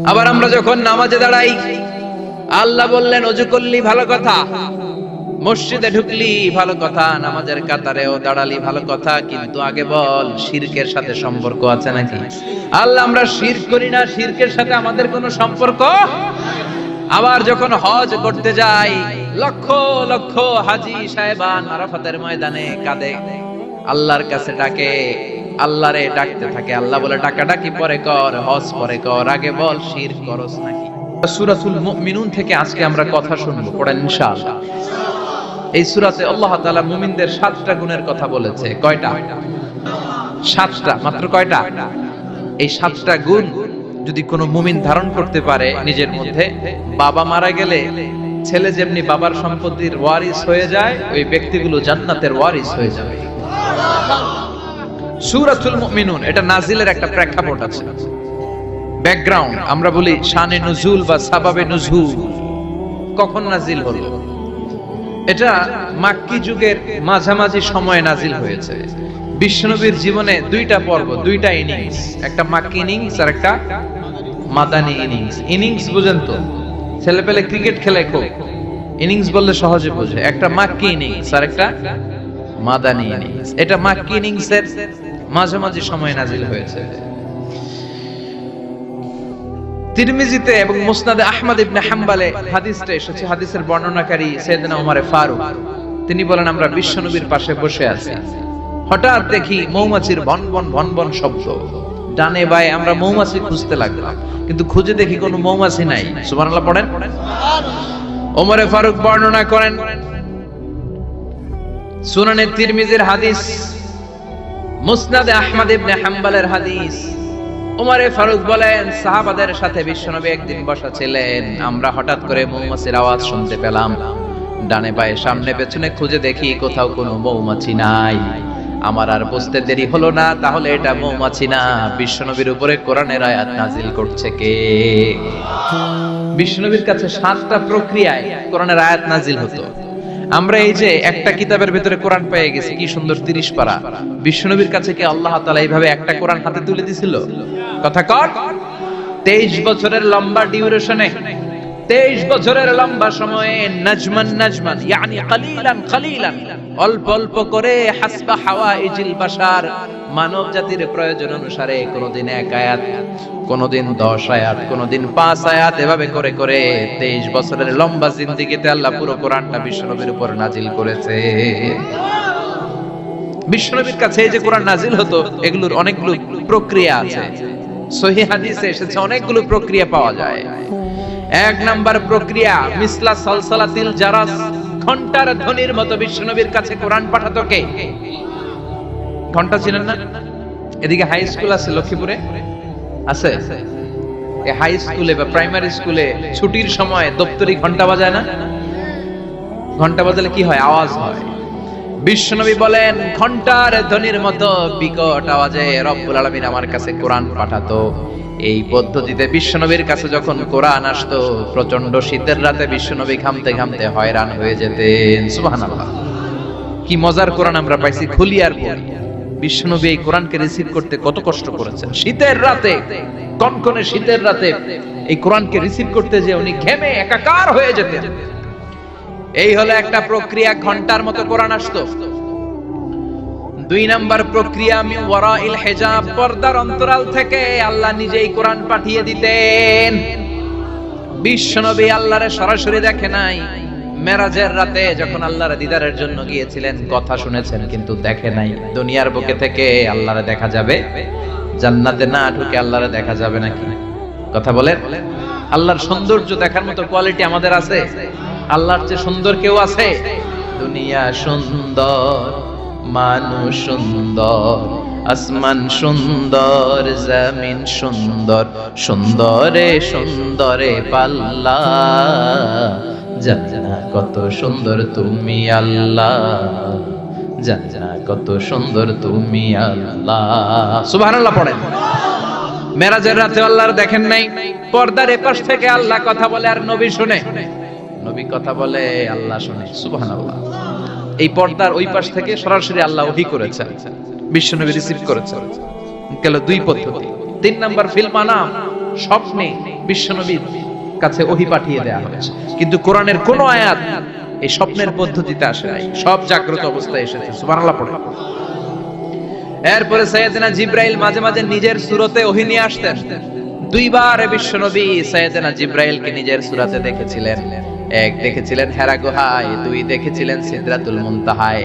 আবার আমরা যখন নামাজে দাঁড়াই, আল্লাহ বললেন ওযু করলি ভালো কথা, মসজিদে ঢুকলি ভালো কথা, নামাজের কাতারেও দাঁড়ালি ভালো কথা, কিন্তু আগে বল শিরকের সাথে সম্পর্ক আছে নাকি? আল্লাহ আমরা শিরক করি না, শিরকের সাথে আমাদের কোনো সম্পর্ক। আবার যখন হজ করতে যাই, লক্ষ লক্ষ হাজী সাহেবান আরাফাতের ময়দানে কাঁদে, আল্লাহর কাছে ডাকে, আল্লাহরে ডাকতে থাকে। আল্লাহ বলে ডাকাডাকি পরে কর, হজ পরে কর, আগে বল শিরক করস নাকি? সূরাতুল মুমিনুন থেকে আজকে আমরা কথা শুনবো, পড়েন ইনশাআল্লাহ। এই সূরাতে আল্লাহ তাআলা মুমিনদের 7টা গুণের কথা বলেছে। কয়টা? 7টা। মাত্র কয়টা? এই 7টা গুণ যদি কোনো মুমিন ধারণ করতে পারে নিজের মধ্যে, বাবা মারা গেলে ছেলে যেমনি বাবার সম্পত্তির ওয়ারিস হয়ে যায়, ওই ব্যক্তিগুলো জান্নাতের ওয়ারিস হয়ে যাবে। সূরাতুল মুমিনুন এটা নাজিলের একটা প্রেক্ষাপট আছে, ব্যাকগ্রাউন্ড। আমরা বলি শানে নুজুল বা সাবাবে নুজুল, কখন নাজিল হলো? এটা মাক্কি যুগের মাঝামাঝি সময়ে নাজিল হয়েছে। বিশ্বনবীর জীবনে 2টা পর্ব, 2টা ইনিংস, একটা মাক্কি ইনিংস আর একটা মাদানী ইনিংস। ইনিংস বুঝেন তো, ছেলে পেলে ক্রিকেট খেলে খুব, ইনিংস বললে সহজে বোঝে। একটা মাক্কি ইনিংস আর একটা মাদানী ইনিংস। এটা মাক্কি ইনিংসের মাঝামাঝি সময়ে নাজিল হয়েছে। তিরমিজিতে এবং মুসনাদে আহমদ ইবনে হাম্বলে হাদিসটা এসেছে। হাদিসের বর্ণনাকারী সাইয়েদনা ওমর ফারুক, তিনি বলেন আমরা বিশ্বনবীর পাশে বসে আছি, হঠাৎ দেখি মৌমাছির ভনভন ভনভন শব্দ। ডানে বায়ে আমরা মৌমাছি খুঁজতে লাগলাম, কিন্তু খুঁজে দেখি কোনো মৌমাছি নাই। সুবহানাল্লাহ পড়েন। ওমর ফারুক বর্ণনা করেন, সুনানে তিরমিজির হাদিস, মুসনাদে আহমদ ইবনে হাম্বলের হাদিস। ওমর ফারুক বলেন সাহাবাদের সাথে বিশ্বনবী একদিন বসা ছিলেন, আমরা হঠাৎ করে মৌমাছির আওয়াজ শুনতে পেলাম। ডানে বায়ে সামনে পেছনে খুঁজে দেখি কোথাও কোনো মৌমাছি নাই। আমার আর বুঝতে দেরি হলো না, তাহলে এটা মৌমাছি না, বিশ্বনবীর উপরে কোরআনের আয়াত নাজিল করছে কে? বিশ্বনবীর কাছে 7টা প্রক্রিয়ায় কোরআনের আয়াত নাজিল হতো। আমরা এই যে একটা কিতাবের ভিতরে কোরআন পেয়ে গেছি, কি সুন্দর 30 পারা। বিশ্বনবীর কাছে কি আল্লাহ তাআলা এইভাবে একটা কোরআন হাতে তুলে দিছিল? কথা কর। 23 বছরের লম্বা ডিউরেশনে, 23 বছরের লম্বা সময়ে, নাজমান নাজমান ইয়ানি কালিলান কালিলান, অল্প অল্প করে, হাসবা হাওয়াইজিল বাশার, মানব জাতির প্রয়োজন অনুসারে, কোনদিন 1 আয়াত, কোনদিন 10 আয়াত, কোনদিন 5 আয়াত, এভাবে করে করে 23 বছরের লম্বা জিন্দেগিতে আল্লাহ পুরো কোরআনটা বিশ্বনবীর উপর নাজিল করেছে। বিশ্বনবীর কাছে এই যে কোরআন নাজিল হতো, এগুলোর অনেকগুলো প্রক্রিয়া আছে। সহিহ হাদিসে এসেছে অনেকগুলো প্রক্রিয়া পাওয়া যায়। 1 নাম্বার প্রক্রিয়া, মিসলা সালসালাতিল জারাস, ঘন্টার ধ্বনির মতো বিশ্বনবীর কাছে কোরআন পাঠাতো কে? ঘন্টা চিনেন না? এদিকে হাই স্কুল আছে লক্ষ্মীপুরে, আছে? এই হাই স্কুলে বা প্রাইমারি স্কুলে ছুটির সময় দপ্তরি ঘন্টা বাজায় না? ঘন্টা বাজালে কি হয়? আওয়াজ হয়। বিশ্বনবী বলেন ঘন্টার ধ্বনির মতো বিকট আওয়াজে রব্বুল আলামিন আমার কাছে কোরআন পাঠাতো। এই পদ্ধতিতে বিশ্বনবীর কাছে যখন কোরআন আসতো, প্রচন্ড শীতের রাতে বিশ্বনবী ঘামতে ঘামতে হয়রান হয়ে যেতেন। সুবহানাল্লাহ, কি মজার কোরআন আমরা পাইছি। খুলি আর পড়ি, বিশ্বনবী এই কোরআনকে রিসিভ করতে কত কষ্ট করেছেন। শীতের রাতে, কনকনে শীতের রাতে এই কোরআনকে রিসিভ করতে যে উনি ঘেমে একাকার হয়ে যেতেন। এই হলো একটা প্রক্রিয়া, ঘন্টার মতো কোরআন আসতো। 2 নাম্বার প্রক্রিয়া, মিন ওয়ারাইল হিজাব, পর্দার অন্তরাল থেকে আল্লাহ নিজেই কোরআন পাঠিয়ে দিতেন। বিশ্বনবী আল্লাহরে সরাসরি দেখে নাই। মেরাজের রাতে যখন আল্লাহর দিদারের জন্য গিয়েছিলেন, কথা শুনেছেন কিন্তু দেখে নাই। দুনিয়ার বুকে থেকে আল্লাহরে দেখা যাবে? জান্নাতে না ঢুকে আল্লাহরে দেখা যাবে নাকি? কথা বলেন। আল্লাহর সৌন্দর্য দেখার মতো কোয়ালিটি আমাদের আছে? আল্লাহর চেয়ে সুন্দর কেউ আছে? দুনিয়া সুন্দর, মানুষ সুন্দর, আসমান সুন্দর, জমিন সুন্দর, সুন্দরে সুন্দরে পাল্লা, জানা কত সুন্দর তুমি আল্লাহ, জানা কত সুন্দর তুমি আল্লাহ। সুবহানাল্লাহ পড়েন। মেরাজের রাতে আল্লাহর দেখেন নাই, পর্দার এপাশ থেকে আল্লাহ কথা বলে আর নবী শুনে। নবী কথা বলে, আল্লাহ শুনে। সুবহানাল্লাহ। এই পর্দার ওই পাশ থেকে সরাসরি আল্লাহ ওহী করেছেন, বিশ্বনবী রিসিভ করেছেন। গেল 2 পদ্ধতি। 3 নাম্বার ফিল মানাম, স্বপ্নে বিশ্বনবীর কাছে ওহী পাঠিয়ে দেয়া হয়েছে, কিন্তু কোরআনের কোন আয়াত এই স্বপ্নের পদ্ধতিতে আসে নাই, সব জাগ্রত অবস্থায় এসেছে। সুবহানাল্লাহ পড়ে। এরপরে সাইয়েদনা জিবরাইল মাঝে মাঝে নিজের সূরতে ওহী নিয়ে আসতেন। দুইবার বিশ্বনবী সাইয়েদনা জিবরাইলকে নিজের সূরতে দেখেছিলেন। এক দেখেছিলেন হেরা গুহায়, দুই দেখেছিলেন সিদরাতুল মুনতাহায়।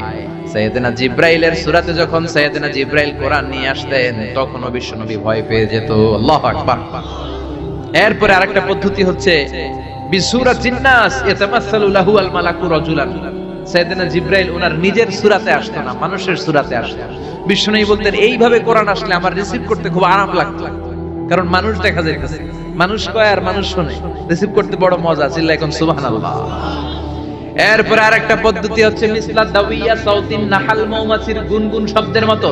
সাইয়েদনা জিবরাইলের সূরতে যখন সাইয়েদনা জিবরাইল কোরআন নিয়ে আসতেন তখনও বিশ্বনবী ভয় পেয়ে যেত। আল্লাহু আকবার। এরপরে আরেকটা পদ্ধতি হচ্ছে বিসূরাতিন নাস ইয়াতামাসসালু লাহু আল মালাকু রাজুলান। সাইয়েদনা জিবরাইল ওনার নিজের সূরাতে আসতো না, মানুষের সূরাতে আসতো। বিশ্বনবী বলতেন এইভাবে কোরআন আসলে আমার রিসিভ করতে খুব আরাম লাগতো, কারণ মানুষ দেখা যাইতেছে, মানুষ কয় আর মানুষ শুনে, রিসিভ করতে বড় মজা। চিল্লা এখন সুবহানাল্লাহ। এরপরে আরেকটা পদ্ধতি হচ্ছে মিসলা দাওয়িয়া সাউতিন নাহাল, মৌমাছির গুনগুন শব্দের মতো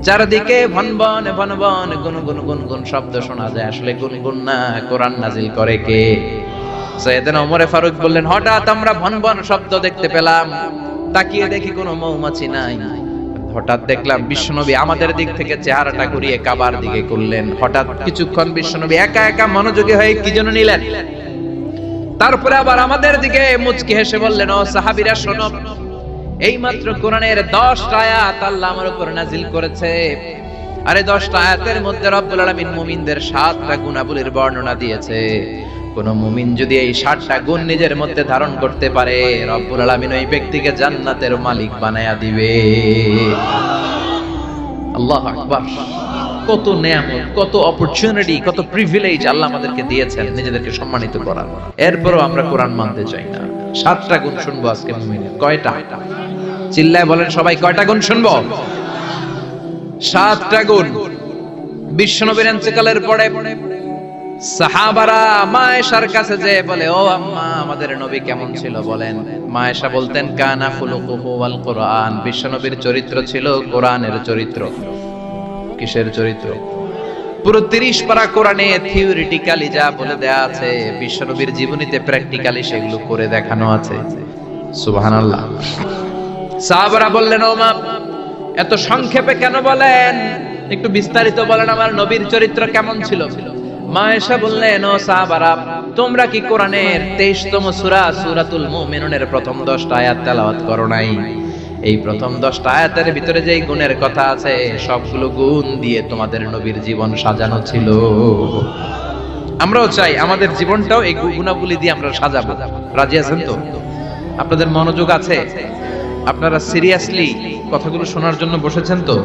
চারদিকে ভনভন ভনভন গুনগুন গুনগুন শব্দ শোনা যায়। আসলে গুনগুন না, কোরআন নাজিল করে কে? সাইয়েদনা ওমরে ফারুক বললেন, হঠাৎ আমরা ভনভন শব্দ দেখতে পেলাম, তাকিয়ে দেখি কোনো মৌমাছি নাই। হঠাৎ দেখলাম বিশ্বনবী আমাদের দিক থেকে চেহারাটা ঘুরিয়ে কাবার দিকে করলেন। হঠাৎ কিছুক্ষণ বিশ্বনবী একা একা মনোযোগী হয়ে কি যেন নিলেন, তারপরে আবার আমাদের দিকে মুচকি হেসে বললেন, ও সাহাবীরা শোনো, এই মাত্র কোরআনের 10টা আয়াত আল্লাহ আমার উপর নাজিল করেছে। আরে 10টা আয়াতের মধ্যে রব্বুল আলামিন মুমিনদের 7টা গুণাবলীর বর্ণনা দিয়েছে। কোন মুমিন যদি এই 7টা গুণ নিজের মধ্যে ধারণ করতে পারে, রব্বুল আলামিন ওই ব্যক্তিকে জান্নাতের মালিক বানায়া দিবে। আল্লাহু আকবার। কত নেয়ামত, কত অপরচুনিটি, কত প্রিভিলেজ আল্লাহ আমাদেরকে দিয়েছেন নিজেদেরকে সম্মানিত করার। এরপরও আমরা কোরআন মানতে চাই না। 7টা গুণ শুনবো আজকে মুমিনের। কয়টা? চিল্লায় বলেন সবাই, কয়টা গুণ শুনবো? 7টা গুণ। বিশ্বনবীর ইন্তেকালের পরে সাহাবারা মা আয়েশার কাছে যেয়ে বলে, ও আম্মা, আমাদের নবী কেমন ছিল বলেন? মা আয়েশা বলতেন, কানা খুলুকুহু ওয়াল কুরআন। বিশ্বনবীর চরিত্র ছিল কোরআনের চরিত্র। কিসের চরিত্র? পুরো 30 পারা কোরআনে থিওরিটিক্যালি যা বলে দেয়া আছে, বিশ্বনবীর জীবনীতে প্র্যাকটিক্যালি সেগুলো করে দেখানো আছে। সুবহানাল্লাহ। সাহাবারা বললেন, ও মা, এত সংক্ষেপে কেন বলেন? একটু বিস্তারিত বলেন, আমার নবীর চরিত্র কেমন ছিল? মা আয়েশা বললেন, ও সাহাবারা, তোমরা কি কোরআনের 23তম সূরা সূরাতুল মুমিনুনের প্রথম 10টা আয়াত তেলাওয়াত করো নাই? এই প্রথম 10টা আয়াতের ভিতরে যেই গুণের কথা আছে, সবগুলো গুণ দিয়ে তোমাদের নবীর জীবন সাজানো ছিল। আমরাও চাই আমাদের জীবনটাও এই গুণাবলী দিয়ে আমরা সাজাবো। রাজি আছেন তো? আপনাদের মনোযোগ আছে? আপনারা সিরিয়াসলি কথাগুলো শোনার জন্য বসেছেন তো?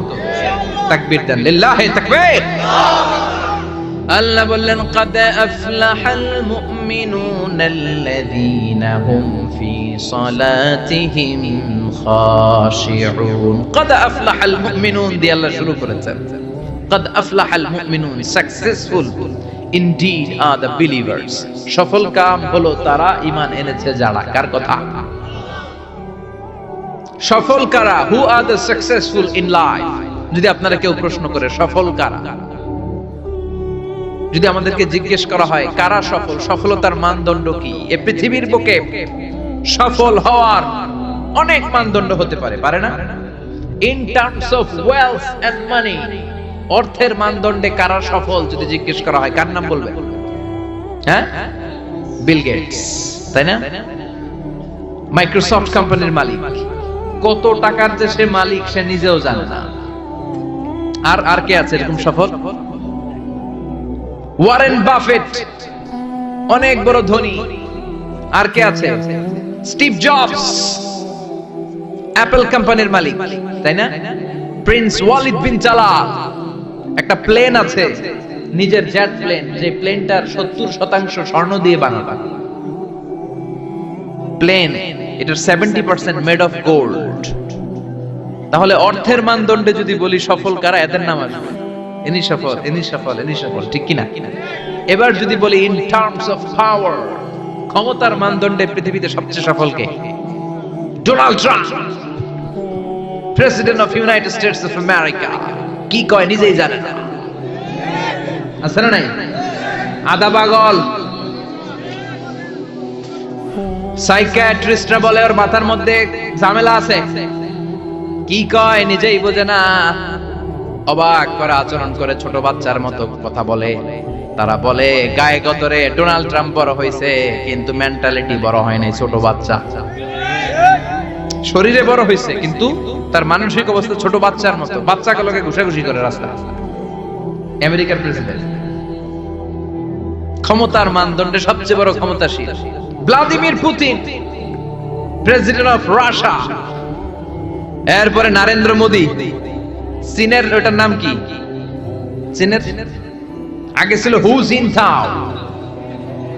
তাকবীর দেন, লিল্লাহি তাকবীর। আল্লাহ বললেন, قد أفلح المؤمنون الذين هم في صلاتهم خاشعون। قد أفلح المؤمنون দিয়ে আল্লাহ শুরু করেছেন। قد أفلح المؤمنون, successful indeed are the believers। সফল কাম হলো তারা ঈমান এনেছে যারা। কার কথা? সফল কারা? who are the successful in life? যদি আপনারা কেউ প্রশ্ন করে সফল কারা, যদি আমাদেরকে জিজ্ঞেস করা হয় কারা সফল, সফলতার মানদণ্ড কি? এই পৃথিবীর বুকে সফল হওয়ার অনেক মানদণ্ড হতে পারে, পারে না? In terms of wealth and money, অর্থের মানদণ্ডে কারা সফল যদি জিজ্ঞেস করা হয়, কার নাম বলবে? হ্যাঁ, বিল গেটস, তাই না? মাইক্রোসফট কোম্পানির মালিক। কত টাকার যে সে মালিক সে নিজেও জানে না। আর কে আছে এরকম সফল? ওয়ারেন বাফেট, অনেক বড় ধনী। আর কে আছে? স্টিভ জবস, অ্যাপল কোম্পানির মালিক, তাই না? প্রিন্স ওয়ালিদ বিন তালাল, একটা প্লেন আছে, নিজের জেট প্লেন, যে প্লেনটার 70% স্বর্ণ দিয়ে বানানো প্লেন, এটার 70% মেড অফ গোল্ড। তাহলে অর্থের মানদণ্ডে যদি বলি সফল কারা, এদের নাম আসবে। ইনি সফল, ইনি সফল, ইনি সফল, ঠিক কিনা? এবার যদি বলি ইন টার্মস অফ পাওয়ার, ক্ষমতার মানদণ্ডে পৃথিবীতে সবচেয়ে সফল কে? Donald Trump, president of United States of America. কি কয় নিজেই জানে না, আছে না নাই? আদা পাগল। সাইকিয়াট্রিস্টরা বলে ওর মাথার মধ্যে ঝামেলা আছে। কি কয় নিজেই বোঝে না। অবাক করে আচরণ করে, ছোট বাচ্চার মতো কথা বলে। তারা বলে গায়ে গতরে ডোনাল্ড ট্রাম্প বড় হয়েছে, কিন্তু মেন্টালিটি বড় হয় নাই। ছোট বাচ্চা শরীরে বড় হয়েছে, কিন্তু তার মানসিক অবস্থা ছোট বাচ্চার মতো। বাচ্চাগুলোকে ঘুষাঘুষি করে রাস্তা। আমেরিকার প্রেসিডেন্ট, ক্ষমতার মানদণ্ডে সবচেয়ে বড় ক্ষমতাশীল Vladimir Putin, president of Russia. এরপরে নরেন্দ্র মোদি, চীনের ওটার নাম কি? চীনের আগে ছিল হু জিনতাও।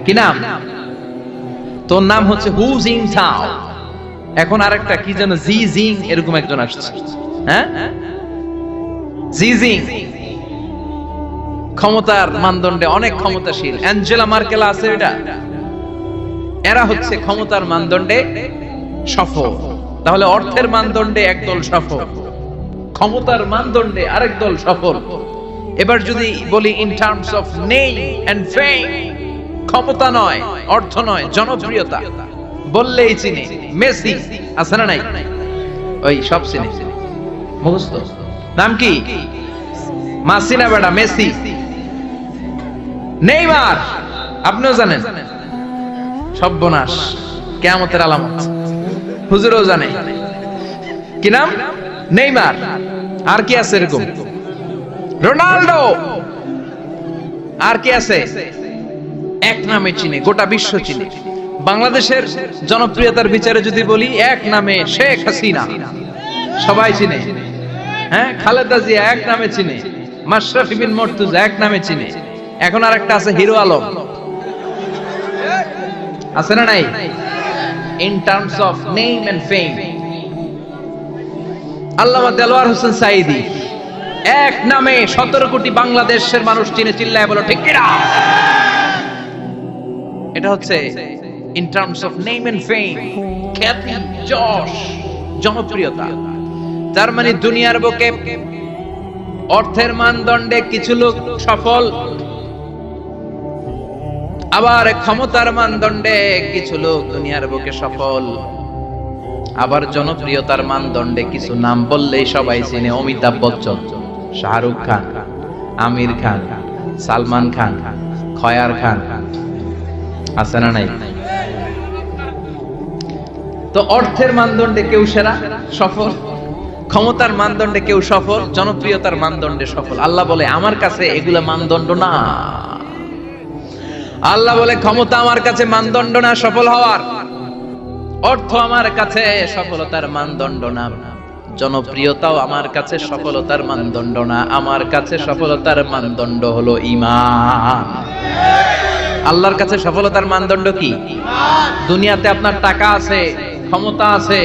কি নাম? তোর নাম হচ্ছে হু জিনতাও। এখন আরেকটা কি যেন জি জিং, এরকম একজন আসছে। হ্যাঁ, জি জিং ক্ষমতার মানদণ্ডে অনেক ক্ষমতাশীল। অ্যাঞ্জেলা মার্কেল আছে, এটা এরা হচ্ছে ক্ষমতার মানদণ্ডে সফল। তাহলে অর্থের মানদণ্ডে একদল সফল, ক্ষমতার মানদণ্ডে আরেক দল সফল। এবার যদি বলি in terms of name and fame, ক্ষমতা নয়, অর্থ নয়, জনপ্রিয়তা বললেই চিনি। মেসি আছে না নাই? ওই সব চিনি, মুখস্থ। নাম কি? মাসিনা বেটা, মেসি। নেইমার আপনিও জানেন, সর্বনাশ, কিয়ামতের আলামত। হুজুরও জানে। কি নাম? নেইমার। আর কি আছে এরকম? রোনাল্ডো। আর কি আছে? এক নামে চিনে, গোটা বিশ্ব চিনে। বাংলাদেশের জনপ্রিয়তার বিচারে যদি বলি, এক নামে শেখ হাসিনা, সবাই চিনে। হ্যাঁ, খালেদা জিয়া এক নামে চিনে, মাশরাফি বিন মুর্তজা এক নামে চিনে। এখন আর একটা আছে হিরো আলম, আছে না নাই? In terms of name and fame. Allama Delwar Hossain Sayeedi এক নামে 17 কোটি বাংলাদেশের মানুষ চিনে। চিল্লায় বলো ঠিক কিনা? এটা হচ্ছে in terms of name and fame, খ্যাতি, যশ, জনপ্রিয়তা। তার মানে দুনিয়ার বুকে অর্থের মানদণ্ডে কিছু লোক সফল, আবার ক্ষমতার মানদণ্ডে কিছু লোক দুনিয়ার বুকে সফল, আবার জনপ্রিয়তার মানদণ্ডে কিছু নাম বললেই সবাই চিনে। অমিতাভ বচ্চন, শাহরুখ খান, আমির খান, সালমান খান, খয়ার খান, আছে না নাই? তো অর্থের মানদণ্ডে কেউ সেরা সফল, ক্ষমতার মানদণ্ডে কেউ সফল, জনপ্রিয়তার মানদণ্ডে সফল। আল্লাহ বলে আমার কাছে এগুলা মানদণ্ড না। আল্লাহ বলে ক্ষমতা আমার কাছে মানদণ্ড না সফল হওয়ার, অর্থ আমার কাছে সফলতার মানদণ্ড না, জনপ্রিয়তাও আমার কাছে সফলতার মানদণ্ড না। আমার কাছে সফলতার মানদণ্ড হলো ঈমান। আল্লাহর কাছে সফলতার মানদণ্ড কি? দুনিয়াতে আপনার টাকা আছে, ক্ষমতা আছে,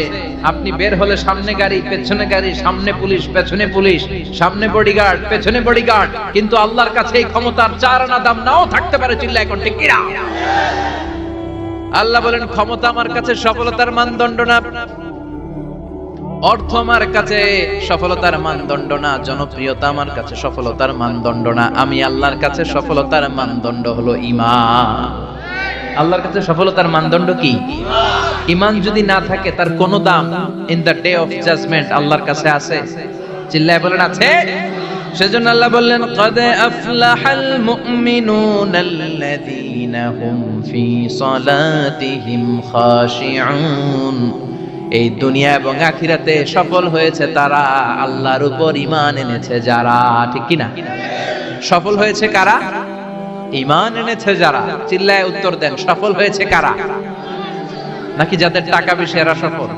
আপনি বের হলে সামনে গাড়ি, পেছনে গাড়ি, সামনে পুলিশ, পেছনে পুলিশ, সামনে বডিগার্ড, পেছনে বডিগার্ড, কিন্তু আল্লাহর কাছে এই ক্ষমতার 4 আনা দাম নাও থাকতে পারে। চিল্লায় এখন ঠিক কিনা? আল্লাহ বলেন ক্ষমতা আমার কাছে সফলতার মানদণ্ড না, অর্থ আমার কাছে সফলতার মানদণ্ড না, জনপ্রিয়তা আমার কাছে সফলতার মানদণ্ড না। আমি আল্লাহর কাছে সফলতার মানদণ্ড হলো ঈমান। আল্লাহর কাছে সফলতার মানদণ্ড কি? ঈমান যদি না থাকে তার কোনো দাম in the day of judgment আল্লাহর কাছে আছে? চিল্লায় বলেন আছে। সেজন্য আল্লাহ বললেন ক্বাদ আফলাহাল মুমিনুনাল্লাযীনা হুম ফি সালাতিহিম খাশিউন। এই দুনিয়া এবং আখিরাতে সফল হয়েছে তারা, আল্লাহর উপর ঈমান এনেছে যারা। ঠিক কি না? সফল হয়েছে কারা? ঈমান এনেছে যারা। চিল্লায় উত্তর দেন, সফল হয়েছে কারা? নাকি যাদের টাকা বেশি এরা সফল,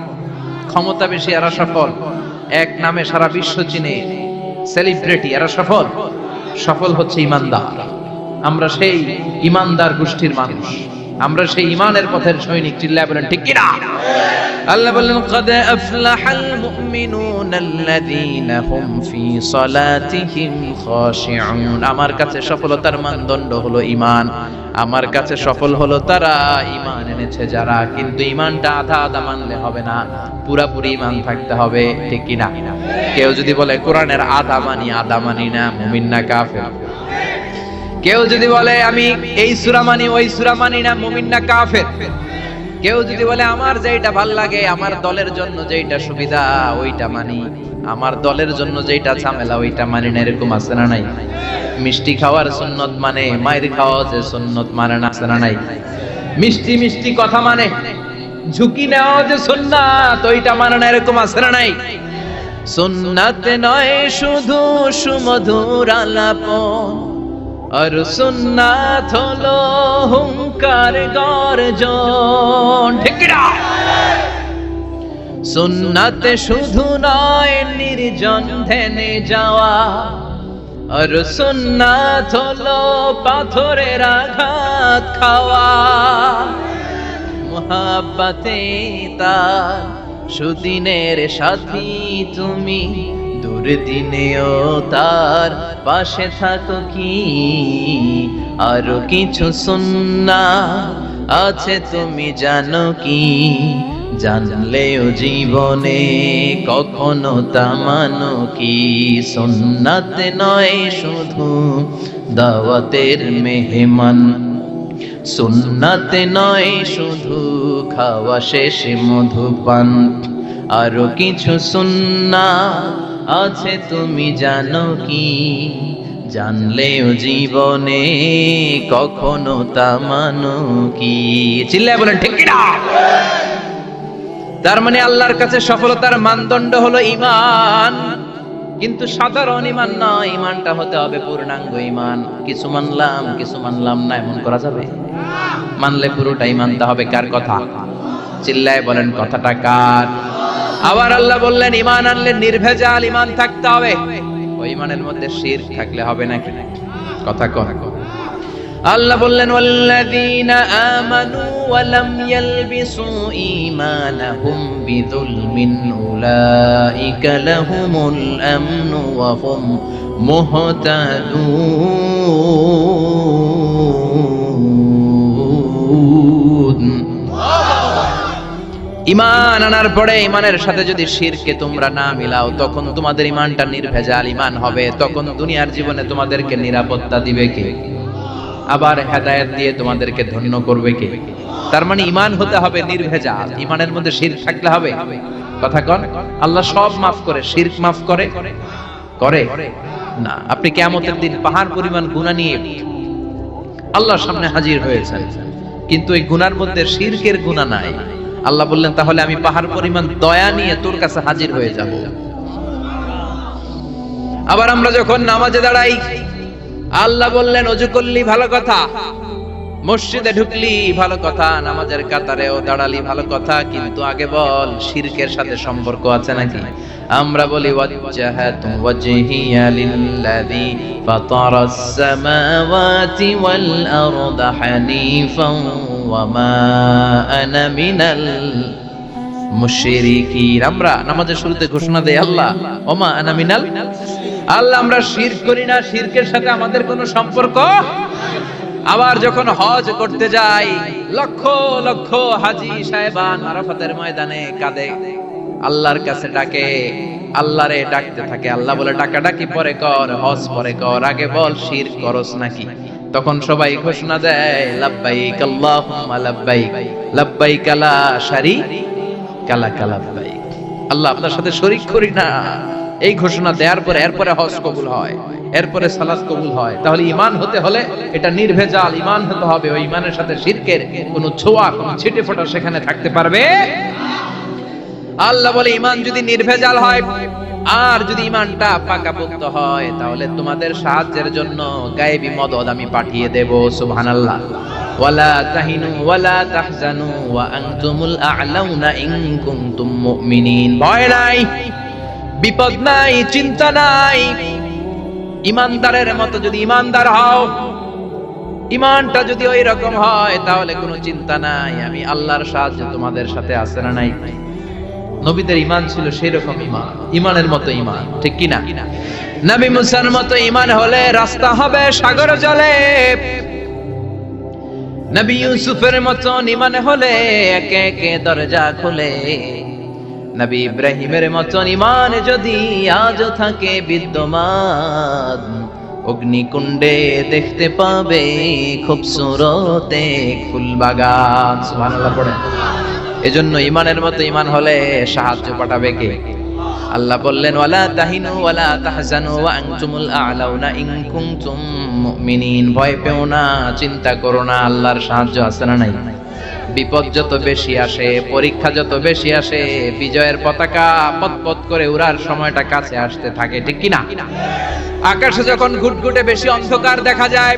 ক্ষমতা বেশি এরা সফল, এক নামে সারা বিশ্ব চিনে, সেলিব্রিটি এরা সফল? সফল হচ্ছে ঈমানদার। আমরা সেই ঈমানদার গোষ্ঠীর মানুষ, আমরা সেই ঈমানের পথের সৈনিক। চিল্লায় বলেন ঠিক কি না? আল্লাহ বললেন ক্বাদ আফলাহাল মুমিনুনাল্লাযীনা হুম ফি সালাতিহিম খাশিউন। আমার কাছে সফলতার মানদণ্ড হলো ঈমান। আমার কাছে সফল হলো তারা, ঈমান এনেছে যারা। কিন্তু ঈমানটা আধা আধা মানলে হবে না, পুরাপুরি ঈমান থাকতে হবে। ঠিক কি না? কেউ যদি বলে কোরআনের আধা মানি না, মুমিন না কাফের? কেউ যদি বলে আমি এই সূরা মানি ওই সূরা মানি না, মুমিন না কাফের? কেউ যদি বলে আমার যেটা ভাল লাগে, আমার দলের জন্য যেটা সুবিধা ওইটা মানি, আমার দলের জন্য যেটা ঝামেলা ওইটা মানি না, এরকম আছে না নাই? মিষ্টি খাওয়ার সুন্নত মানে, মায়ের খাওয়া যে সুন্নত মানে না, আছে না নাই? মিষ্টি মিষ্টি কথা মানে, ঝুঁকি নেওয়া যে সুন্নাত ওইটা মানে না, এরকম আছে না নাই? সুন্নাত নয় শুধু সুমধুর আলাপন, আর সুন্নাত হলো হুঙ্কার গর্জন। ঠিক কি না? সুন্নাত শুধু নয় নির্জন ধ্যানে যাওয়া, আর সুন্নাত হলো পাথরের আঘাত খাওয়া। মুহাব্বতে তার সুদিনের সাথী তুমি, দুর্দিনেও তার পাশে থাকো কি? আরো কিছু সুন্নাত আছে তুমি জানো কি? জানলেও জীবনে কখনো তা মানো কি? সুন্নাত নয় শুধু দাওয়াতের মেহমান, সুন্নাত নয় শুধু খাওয়া শেষে মধুপান, আরো কিছু সুন্নাত আছে তুমি জানো কি? জানলেও জীবনে কখনো তা মানো কি? চিল্লায় বলেন ঠিক কি না? তার মানে আল্লাহর কাছে সফলতার মানদণ্ড হলো ঈমান, কিন্তু সাধারণ ঈমান নয়, ঈমানটা হতে হবে পূর্ণাঙ্গ ঈমান। কিছু মানলাম না এমন করা যাবে? মানলে পুরোটাই মানতে হবে। কার কথা? চিল্লায় বলেন কথাটা কার? আবার আল্লাহ বললেন ঈমান আনলে নির্ভেজাল ঈমান থাকতে হবে। ওই ঈমানের মধ্যে শিরক থাকলে হবে নাকি? কথা কন। আল্লাহ বললেন ওয়াল্লাযীনা আমানু ওয়া লাম ইয়ালবিসু ঈমানাহুম বিযুলমিন উলাইকা লাহুমুল আমনু ওয়া হুম মুহতাদুন। ঈমান আনার পরে ঈমানের সাথে যদি শিরকে তোমরা না মিলাও, তখন তোমাদের ঈমানটা নির্ভেজাল ঈমান হবে। তখন দুনিয়ার জীবনে তোমাদেরকে নিরাপত্তা দিবে কে? আবার হেদায়েত দিয়ে তোমাদেরকে ধন্য করবে কে? তার মানে ঈমান হতে হবে নির্ভেজাল, ঈমানের মধ্যে শিরক থাকলে হবে? কথা কন। আল্লাহ সব মাফ করে, শিরক মাফ করে না। আপনি কিয়ামতের দিন পাহাড় পরিমাণ গুনাহ নিয়ে আল্লাহর সামনে হাজির হয়েছেন, কিন্তু এই গুনার মধ্যে শিরকের গুনাহ নাই। আল্লাহ বললেন তাহলে আমি পাহাড় পরিমাণ দয়া নিয়ে তোর কাছে হাজির হয়ে যাব। আবার আমরা যখন নামাজে দাঁড়াই, আল্লাহ বললেন ওযু করলি ভালো কথা, মসজিদে ঢুকলি ভালো কথা, নামাজের কাতারেও দাঁড়ালি ভালো কথা, কিন্তু আগে বল শিরকের সাথে সম্পর্ক আছে নাকি? আমরা বলি ওয়াজ্জাহাতু ওয়াজহিয়া লিল্লাযী ফাতারাস সামাওয়াতি ওয়াল আরদা হানিফান ওয়া মা আনা মিনাল মুশরিকিন। আমরা নামাজের শুরুতে ঘোষণা দেই আল্লাহ ওমা আনা মিনাল, আল্লাহ আমরা শিরক করি না, শিরকের সাথে আমাদের কোনো সম্পর্ক। আবার যখন হজ করতে যাই, লক্ষ লক্ষ হাজী সাহেবান আরাফাতের ময়দানে কাঁদে, আল্লাহর কাছে ডাকে, আল্লাহরে ডাকতে থাকে। আল্লাহ বলে ডাকাডাকি পরে কর, হজ পরে কর, আগে বল শিরক করস নাকি? তখন সবাই ঘোষণা দেয় লাব্বাইক আল্লাহুম্মা লাব্বাইক, লাব্বাইক লা শারীকা লাক লাব্বাইক, আল্লাহ আপনার সাথে শরীক করি না। এই ঘোষণা দেওয়ার পরে এরপরে হজ কবুল হয়, এরপরে সালাত কবুল হয়। তাহলে ঈমান হতে হলে এটা নির্ভেজাল ঈমান হতে হবে। ওই ঈমানের সাথে শিরকের কোনো ছোঁয়া, কোনো ছিটে ফোঁটা সেখানে থাকতে পারবে। আল্লাহ বলে ঈমান যদি নির্ভেজাল হয় আর যদি ঈমানটা পাকাপোক্ত হয়, তাহলে তোমাদের সাহায্যের জন্য গায়েবী মদদ আমি পাঠিয়ে দেব। সুবহানাল্লাহ। ওয়ালা তাহিনু ওয়ালা তাহজানু ওয়া আনতুমুল আ'লাউনা ইন কুনতুম মুমিনিন। ভয় নাই, বিপদ নাই, চিন্তা নাই। ইমানদারের মতো যদি ইমানদার হও, ইমানটা যদি ওই রকম হয়, তাহলে কোনো চিন্তা নাই, আমি আল্লাহর সাহায্য তোমাদের সাথে আছে না নাই? নবীদের ঈমান ছিল সেই রকম ঈমান, ঈমানের মতো ঈমান, ঠিক কি না? নবী মুসার মতো ঈমান হলে রাস্তা হবে সাগর জলে। নবী ইউসুফের মতো ঈমান হলে একে একে দরজা খুলে। নবী ইব্রাহিমের মতন ঈমান যদি আজও থাকে বিদ্যমান, অগ্নিকুণ্ডে দেখতে পাবে খুবসুরত এক ফুল বাগান। সুবহানাল্লাহ পড়ে। এজন্য ইমানের মতো ইমান হলে সাহায্য পাঠাবে কে? আল্লাহ বললেন ওয়ালা তাহিনু ওয়ালা তাহজানু ওয়া আনতুমুল আ'লাউনা ইন কুনতুম মুমিনিন। ভয় পেও না, চিন্তা করো না, আল্লাহর সাহায্য আছে না নাই? বিপদ যত বেশি আসে, পরীক্ষা যত বেশি আসে, বিজয়ের পতাকা পতপত করে উড়ার সময়টা কাছে আসতে থাকে, ঠিক কি না? আকাশে যখন ঘুটঘুটে বেশি অন্ধকার দেখা যায়,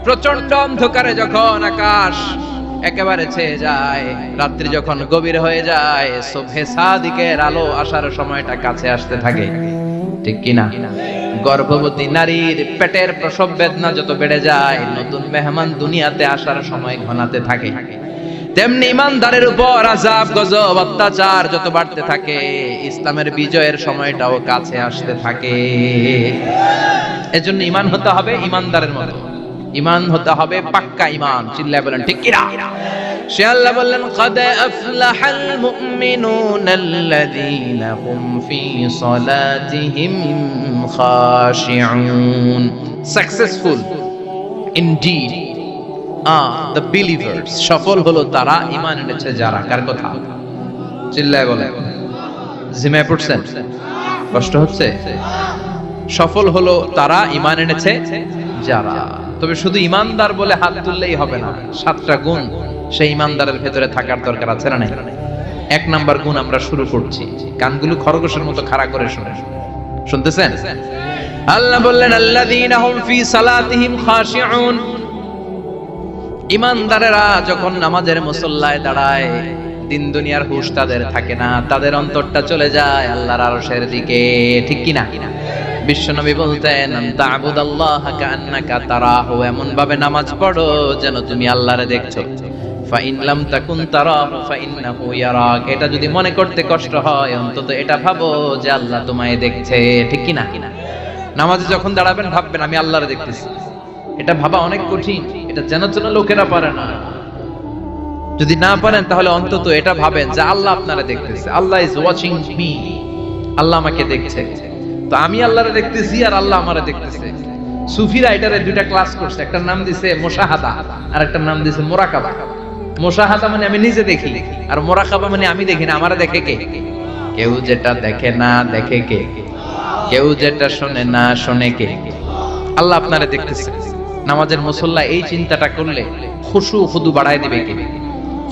প্রচন্ড অন্ধকারে যখন আকাশ একেবারে ছেয়ে যায়, রাত্রি যখন গভীর হয়ে যায়, সুবহে সাদিকের আলো আসার সময়টা কাছে আসতে থাকে, ঠিক কি না? গর্ভবতী নারীর পেটের প্রসব বেদনা যত বেড়ে যায়, নতুন মেহমান দুনিয়াতে আসার সময় ঘনাতে থাকে, তেমনি ইমানদারের উপর আযাব গজব অত্যাচার যত বাড়তে থাকে, ইসলামের বিজয়ের সময়টাও কাছে আসতে থাকে। এজন্য ঈমান হতে হবে ইমানদারের মতো, ঈমান হতে হবে পাক্কা ঈমান। চিল্লায় বলেন ঠিক কি না? সে আল্লাহ বললেন قد أفلح المؤمنون الذين هم في صلاتهم خاشعون. Successful indeed the believers. সফল হলো তারা ঈমান এনেছে যারা। কার কথা? চিল্লায় বলেন। জিমায় পড়ছেন? কষ্ট হচ্ছে? সফল হলো তারা ঈমান এনেছে যারা। তবে শুধু ঈমানদার বলে হাত তুললেই হবে না, 7টা গুণ সেই ঈমানদারের ভেতরে থাকার দরকার আছে না নাই? 1 নাম্বার গুণ আমরা শুরু করছি, কানগুলো খরগোশের মতো খাড়া করে শুনেন। শুনতেছেন? আল্লাহ বললেন আল্লাযীনা হুম ফি সালাতিহিম খাশিউন। ঈমানদারেরা যখন নামাজের মুসল্লায় দাঁড়ায়, দিন দুনিয়ার হুঁশ তাদের থাকে না, তাদের অন্তরটা চলে যায় আল্লাহর আরশের দিকে, ঠিক কি না? বিশ্বনবী বলতেন তা'বুদাল্লাহা কাআন্নাকা তারাহু, এমন ভাবে নামাজ পড়ো যেন তুমি আল্লাহরে দেখছো। ফাইন লাম তাকুন তারাহু ফাইন্নাহু ইয়ারাক। এটা যদি মনে করতে কষ্ট হয়, অন্তত এটা ভাবো যে আল্লাহ তোমায় দেখছে, ঠিক কি না? নামাজে যখন দাঁড়াবেন ভাববেন আমি আল্লাহরে দেখতেছি। এটা ভাবা অনেক কঠিন, এটা জানার জন্য লোকেরা পারে না। যদি না পারেন তাহলে অন্তত এটা ভাবেন যে আল্লাহ আপনারা দেখতেছে, আল্লাহ ইজ ওয়াচিং মি, আল্লাহ আমাকে দেখছে। তো আমি আল্লাহরে দেখতেছি আর আল্লাহ আমারে দেখতেছে। সুফিরা এটারে দুইটা ক্লাস করছে, একটার নাম দিছে মুশাহাদা আর একটার নাম দিছে মুরাকাবা। মুশাহাদা মানে আমি নিজে দেখি, আর মুরাকাবা মানে আমি দেখি না, আমারে দেখে কে? কেউ যেটা দেখে না দেখে কে? কেউ যেটা শোনে না শোনে কে? আল্লাহ আপনারে দেখতেছে। নামাজের মুসল্লা এই চিন্তাটা করলে খুশু খুদু বাড়ায় দিবে কে?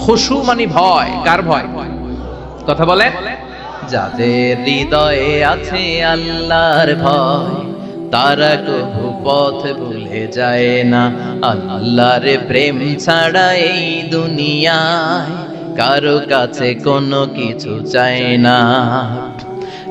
খুশু মানে ভয়। কার ভয়? কথা বলে। যাদের হৃদয়ে আছে আল্লাহর ভয়, তারা কবু পথ ভুলে যায় না। আল্লাহর প্রেম ছাড়া এই দুনিয়ায় কারো কাছে কোনো কিছু চায় না।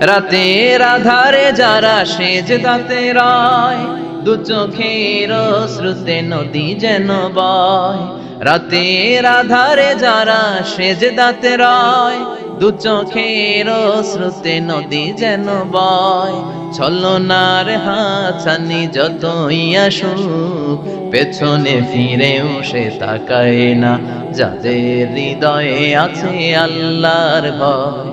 রাতের আধারে যারা সেজদাতে রয়, দু চোখের শ্রুতে নদী যেন বয়। রাতের আধারে যারা সেজদাতে রয়, দু চোখের শ্রুতে নদী যেন বয়। ছলনার হাতছানি যতই আসুক, পেছনে ফিরেও সে তাকায় না। যাদের হৃদয়ে আছে আল্লাহর ভয়,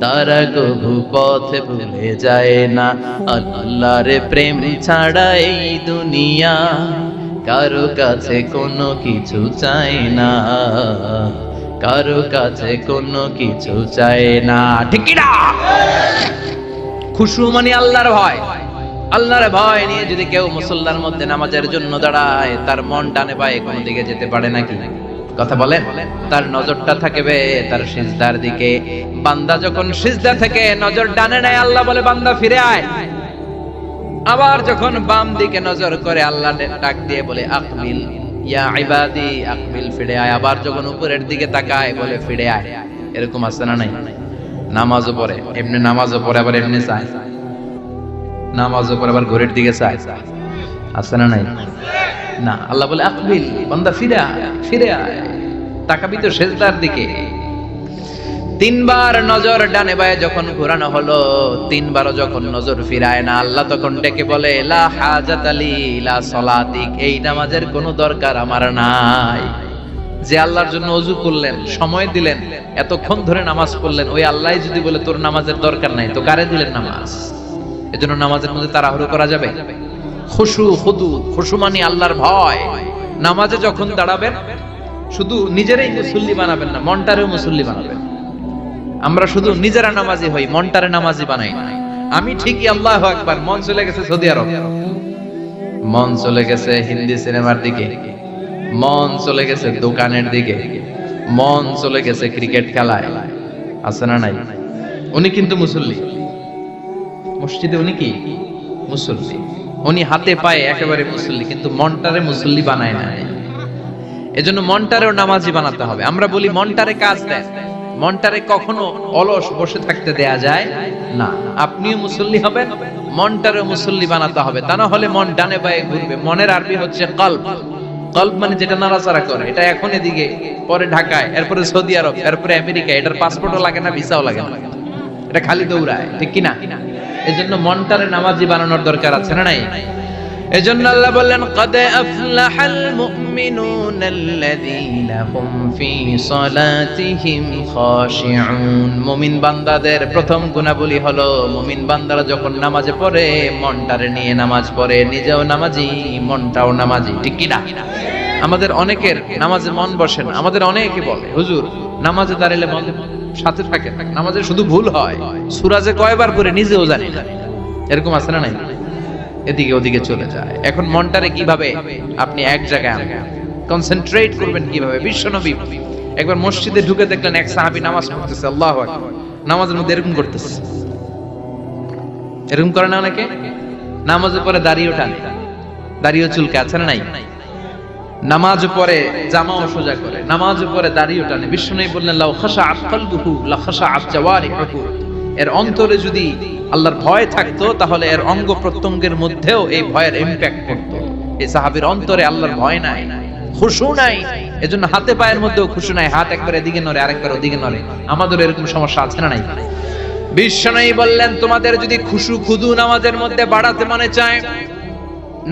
তারা কবু পথ ভুলে যায় না। আল্লাহর প্রেম ছাড়া এই দুনিয়া কারো কাছে কোনো কিছু চায় না, কারো কাছে কোনো কিছু চায় না, ঠিক কি না? খুশু মানে আল্লাহর ভয়। আল্লাহর ভয় নিয়ে যদি কেউ মুসল্লার মধ্যে নামাজের জন্য দাঁড়ায়, তার মন ডানে বায়ে কোনো দিকে যেতে পারে নাকি? কথা বলেন। তার নজরটা থাকবে তার সিজদার দিকে। বান্দা যখন সিজদা থেকে নজর ডানে নেয়, আল্লাহ বলে বান্দা ফিরে আয়। আবার যখন বাম দিকে নজর করে, আল্লাহ ডাক দিয়ে বলে আকবিল ইয়া ইবাদি, আকবিল, ফিরে আয়। আবার যখন উপরের দিকে তাকায় বলে ফিরে আয়। এরকম আছে না নাই? নামাজও পড়ে এমনি, নামাজও পড়ে আবার এমনি চায়, নামাজও পড়ে আবার ঘরের দিকে চায়, আছে না নাই? না, আল্লাহ বলে আকবিল, বান্দা ফিরে আয়, ফিরে আয়, তাকাবি তো সিজদার দিকে। 3 বার নজর ডানে বায়ে যখন ঘোরানো হলো, 3 বারও যখন নজর ফিরায় না, আল্লাহ তখন ডেকে বলে লা হাজাত লি লা সলাতিক, এই নামাজের কোনো দরকার আমার নাই। যে আল্লাহর জন্য ওযু করলেন, সময় দিলেন, এতক্ষণ ধরে নামাজ পড়লেন, ওই আল্লাহই যদি বলে তোর নামাজের দরকার নাই, তো কারে দিলেন নামাজ? এজন্য নামাজের মধ্যে তাড়াহুড়ো করা যাবে? খুশু খুদু, খুশু মানে আল্লাহর ভয়। নামাজে যখন দাঁড়াবেন শুধু নিজেরাই মুসল্লি বানাবেন না, মনটারেও মুসল্লি বানাবেন। আমরা শুধু নিজেরা নামাজি হই, মনটারে নামাজি বানাই না। আমি ঠিকই আল্লাহু আকবার, মন চলে গেছে সৌদি আরব, মন চলে গেছে হিন্দি সিনেমার দিকে, মন চলে গেছে দোকানের দিকে, মন চলে গেছে ক্রিকেট খেলায়। আছে না নাই? উনি কিন্তু মুসল্লি, মসজিদে উনি কি মুসল্লি, উনি হাতে পায়ে একেবারে মুসল্লি, কিন্তু মনটারে মুসল্লি বানায় না। এজন্য মনটারেও নামাজি বানাতে হবে। আমরা বলি মনটারে কাজ দেন, মনটারে কখনো অলস বসে থাকতে দেয়া যায় না। আপনিও মুসল্লি হবেন, মনটারেও মুসল্লি বানাতে হবে, তা না হলে মন ডানে বায়ে ঘুরবে। মনের আরবি হচ্ছে কলব। কলব মানে যেটা নাড়াচাড়া করে। এটা এখন এদিকে, পরে ঢাকায়, এরপরে সৌদি আরব, এরপরে আমেরিকা। এটার পাসপোর্টও লাগে না, ভিসাও লাগে না, এটা খালি দৌড়ায়, ঠিক কিনা? এজন্য মনটারে নামাজি বানানোর দরকার আছে না নাই? এজন্য আল্লাহ বললেন কদ আফলাহাল মুমিনুনাল্লাযীনা হুম ফি সালাতিহিম খাশিউন। মুমিন বান্দাদের প্রথম গুণাবলী হলো মুমিন বান্দারা যখন নামাজে পড়ে মনটারে নিয়ে নামাজ পড়ে, নিজেও নামাজি, মনটাও নামাজি, ঠিক কি না? আমাদের অনেকের নামাজে মন বসে না। আমাদের অনেকে বলে হুজুর নামাজে দাঁড়ালে মন সাথে থাকে না, নামাজে শুধু ভুল হয়, সূরা যে কয়বার পড়ে নিজেও জানি না। এরকম আছে না নাই? এদিকে ওদিকে চলে যায়। এখন মনটারে কিভাবে আপনি এক জায়গায় আনবেন, কনসেন্ট্রেট করবেন কিভাবে? বিশ্বনবী একবার মসজিদে ঢুকে দেখলেন এক সাহাবী নামাজ পড়তেছে, আল্লাহু আকবার, নামাজের মধ্যে এরকম করতেছে। এরকম করে না অনেকে? নামাজে পরে দাড়িও টানে, দাড়িও চুলকে, আছে না নাই? নামাজ পরে জামাও সোজা করে, নামাজ পরে দাড়িও টানে। বিশ্বনবী বললেন লাউ খাশাআত কলবুহু লা খাশাআত জাওয়ারিহু। এর অন্তরে যদি আল্লাহর ভয় থাকতো তাহলে এর অঙ্গ প্রত্যঙ্গের মধ্যেও এই ভয়ের ইমপ্যাক্ট পড়তো। এই সাহাবীর অন্তরে আল্লাহর ভয় নাই, খুশু নাই, এজন্য হাতে পায়ের মধ্যেও খুশু নাই। হাত একবার এদিকে নড়ে, আরেকবার ওদিকে নড়ে। আমাদের এরকম সমস্যা আছে না নাই? বিশ্বনবী বললেন তোমাদের যদি খুশু খুদু নামাজের মধ্যে বাড়াতে মনে চায়,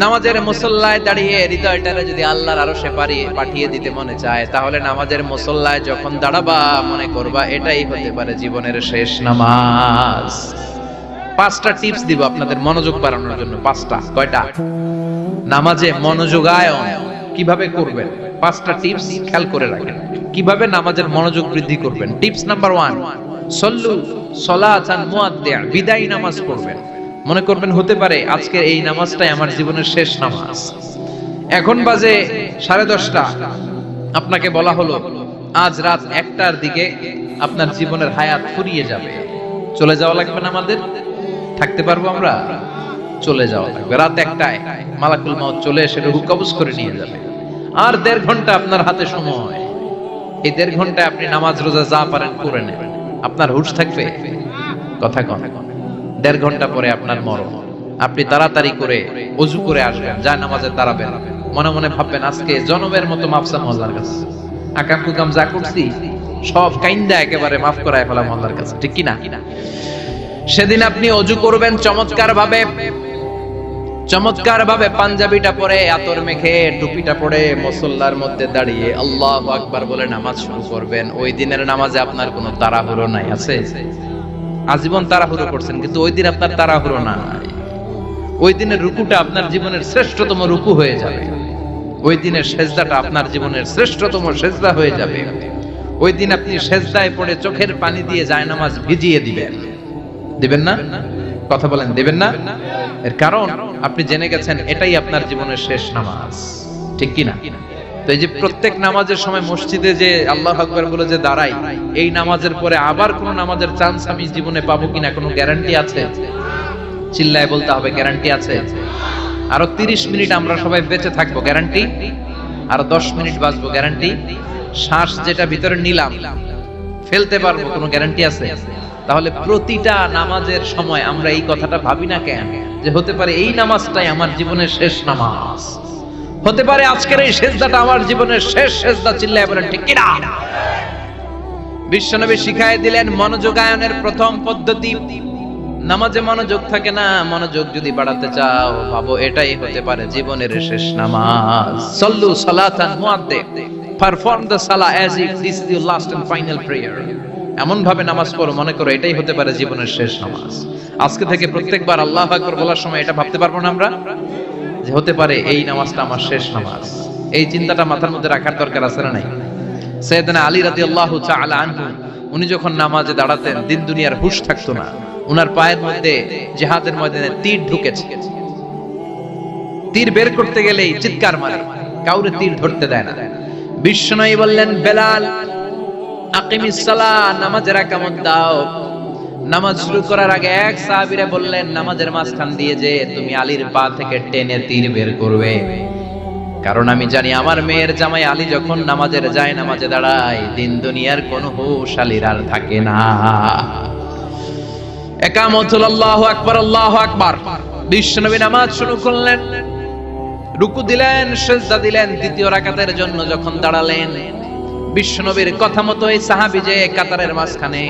নামাজের মুসল্লায় দাঁড়িয়ে হৃদয়টারে যদি আল্লাহর আরশে পাঠিয়ে দিতে মনে চায়, তাহলে নামাজের মুসল্লায় যখন দাঁড়াবা মনে করবা এটাই হতে পারে জীবনের শেষ নামাজ। 5টা টিপস দিব আপনাদের মনোযোগ বাড়ানোর জন্য। 5টা। কয়টা? নামাজে মনোযোগায়ন কিভাবে করবেন 5টা টিপস খেয়াল করে রাখেন। কিভাবে নামাজের মনোযোগ বৃদ্ধি করবেন। টিপস নাম্বার 1, সল্লু সলাতান মুআদ্দিয়া, বিদায়ী নামাজ পড়বেন। মনে করবেন হতে পারে আজকের এই নামাজটাই আমার জীবনের শেষ নামাজ। এখন বাজে 10:30, আপনাকে বলা হলো আজ রাত 1টার দিকে আপনার জীবনের হায়াত ফুরিয়ে যাবে। চলে যাওয়া লাগবে না আমাদের? থাকতে পারবো আমরা? চলে যাওয়া লাগবে। রাত 1টায় মালাকুল মউত চলে এসে রূহ কবজ করে নিয়ে যাবে। আর 1.5 ঘন্টা আপনার হাতে সময়। এই 1.5 ঘন্টায় আপনি নামাজ রোজা যা পারেন করে নেবেন। আপনার হুঁশ থাকবে? কথা কন। 1.5 ঘন্টা পরে আপনার মরণ। আপনি তাড়াতাড়ি করে ওযু করে আসবেন, যা নামাজে দাঁড়াবেন। মনে মনে ভাববেন আজকে জনমের মতো মাফ চান আল্লাহর কাছে। আকাম কুকাম যা করছি সব কাইন্দা একেবারে মাফ করায় ফেলাম আল্লাহর কাছে, ঠিক কি না? সেদিন আপনি ওযু করবেন চমৎকার ভাবে পাঞ্জাবিটা পরে, আতর মেখে, টুপিটা পরে মুসল্লার মধ্যে দাঁড়িয়ে আল্লাহু আকবার বলে নামাজ শুরু করবেন। ওই দিনের নামাজে আপনার কোনো তাড়াহুড়ো নাই। আছে? আজীবন তাড়াহুড়ো করছেন, কিন্তু ওই দিন আপনার তাড়াহুড়ো নাই। ওই দিনের রুকুটা আপনার জীবনের শ্রেষ্ঠতম রুকু হয়ে যাবে। ওই দিনের সেজদাটা আপনার জীবনের শ্রেষ্ঠতম সেজদা হয়ে যাবে। ওই দিন আপনি সেজদায় পড়ে চোখের পানি দিয়ে জায়নামাজ ভিজিয়ে দিবেন না? কথা বলেন, দিবেন না? এর কারণ আপনি জেনে গেছেন এটাই আপনার জীবনের শেষ নামাজ, ঠিক কি না? তো এই যে প্রত্যেক নামাজের সময় মসজিদে যে আল্লাহু আকবার বলে যে দাঁড়াই, এই নামাজের পরে আবার কোন নামাজের চান্স আমি জীবনে পাবো কিনা কোনো গ্যারান্টি আছে? চিল্লায় বলতে হবে, গ্যারান্টি আছে? আরো 30 মিনিট আমরা সবাই বেঁচে থাকবো, গ্যারান্টি? আরো 10 মিনিট বাঁচবো, গ্যারান্টি? শ্বাস যেটা ভিতরে নিলাম ফেলতে পারবো, কোনো গ্যারান্টি আছে? তাহলে প্রতিটা নামাজের সময় আমরা এই কথাটা ভাবি না কেন যে হতে পারে এই নামাজটাই আমার জীবনের শেষ নামাজ, হতে পারে আজকের এই সেজদাটা আমার জীবনের শেষ সেজদা। চিল্লায় বলেন ঠিক কি না? বিশ্বনবী শিখায় দিলেন মনোযোগায়নের প্রথম পদ্ধতি। নামাজে মনোযোগ থাকে না, মনোযোগ যদি বাড়াতে চাও ভাবো এটাই হতে পারে জীবনের শেষ নামাজ। সল্লু সালাতান মুআদ্দিয়া, পারফর্ম দ্য সালাহ as if this is your last and final prayer. এমন ভাবে নামাজ পড়ো মনে করো এটাই হতে পারে জীবনের শেষ নামাজ। আজকে থেকে প্রত্যেকবার আল্লাহু আকবার বলার সময় এটা ভাবতে পারবো না আমরা? যে হতে পারে এই নামাজটা আমার শেষ নামাজ। এই চিন্তাটা মাথার মধ্যে রাখার দরকার আছে না নাই? সাইয়েদনা আলী রাদিয়াল্লাহু তাআলা আনহু উনি যখন নামাজে দাঁড়াতেন দিন দুনিয়ার হুঁশ থাকতো না। উনার পায়ের মধ্যে জিহাদের ময়দানে তীর ঢুকেছে। তীর বের করতে গেলেই চিৎকার মারে, কাউরে তীর ধরতে দেয় না। বিশ্বনবী বললেন, বেলাল আকিমিস সালাহ, নামাজের একামত দাও। নামাজ শুরু করার আগে এক সাহাবীরা বললেন, নামাজের মাঝখান দিয়ে যে তুমি আলীর পা থেকে টেনে তীর বের করবে, কারণ আমি জানি আমার মেয়ের জামাই আলী যখন নামাজের যায় নামাজে দাঁড়ায় দিন দুনিয়ার কোনো হুঁশ আলীর আর থাকে না। একামত হলো আল্লাহু আকবার, আল্লাহু আকবার। বিশ্বনবী নামাজ শুরু করলেন, রুকু দিলেন, সিজদা দিলেন। দ্বিতীয় রাকাতের জন্য যখন দাঁড়ালেন, বিশ্বনবীর কথা মতো এই সাহাবী যে কাতারের মাঝখানে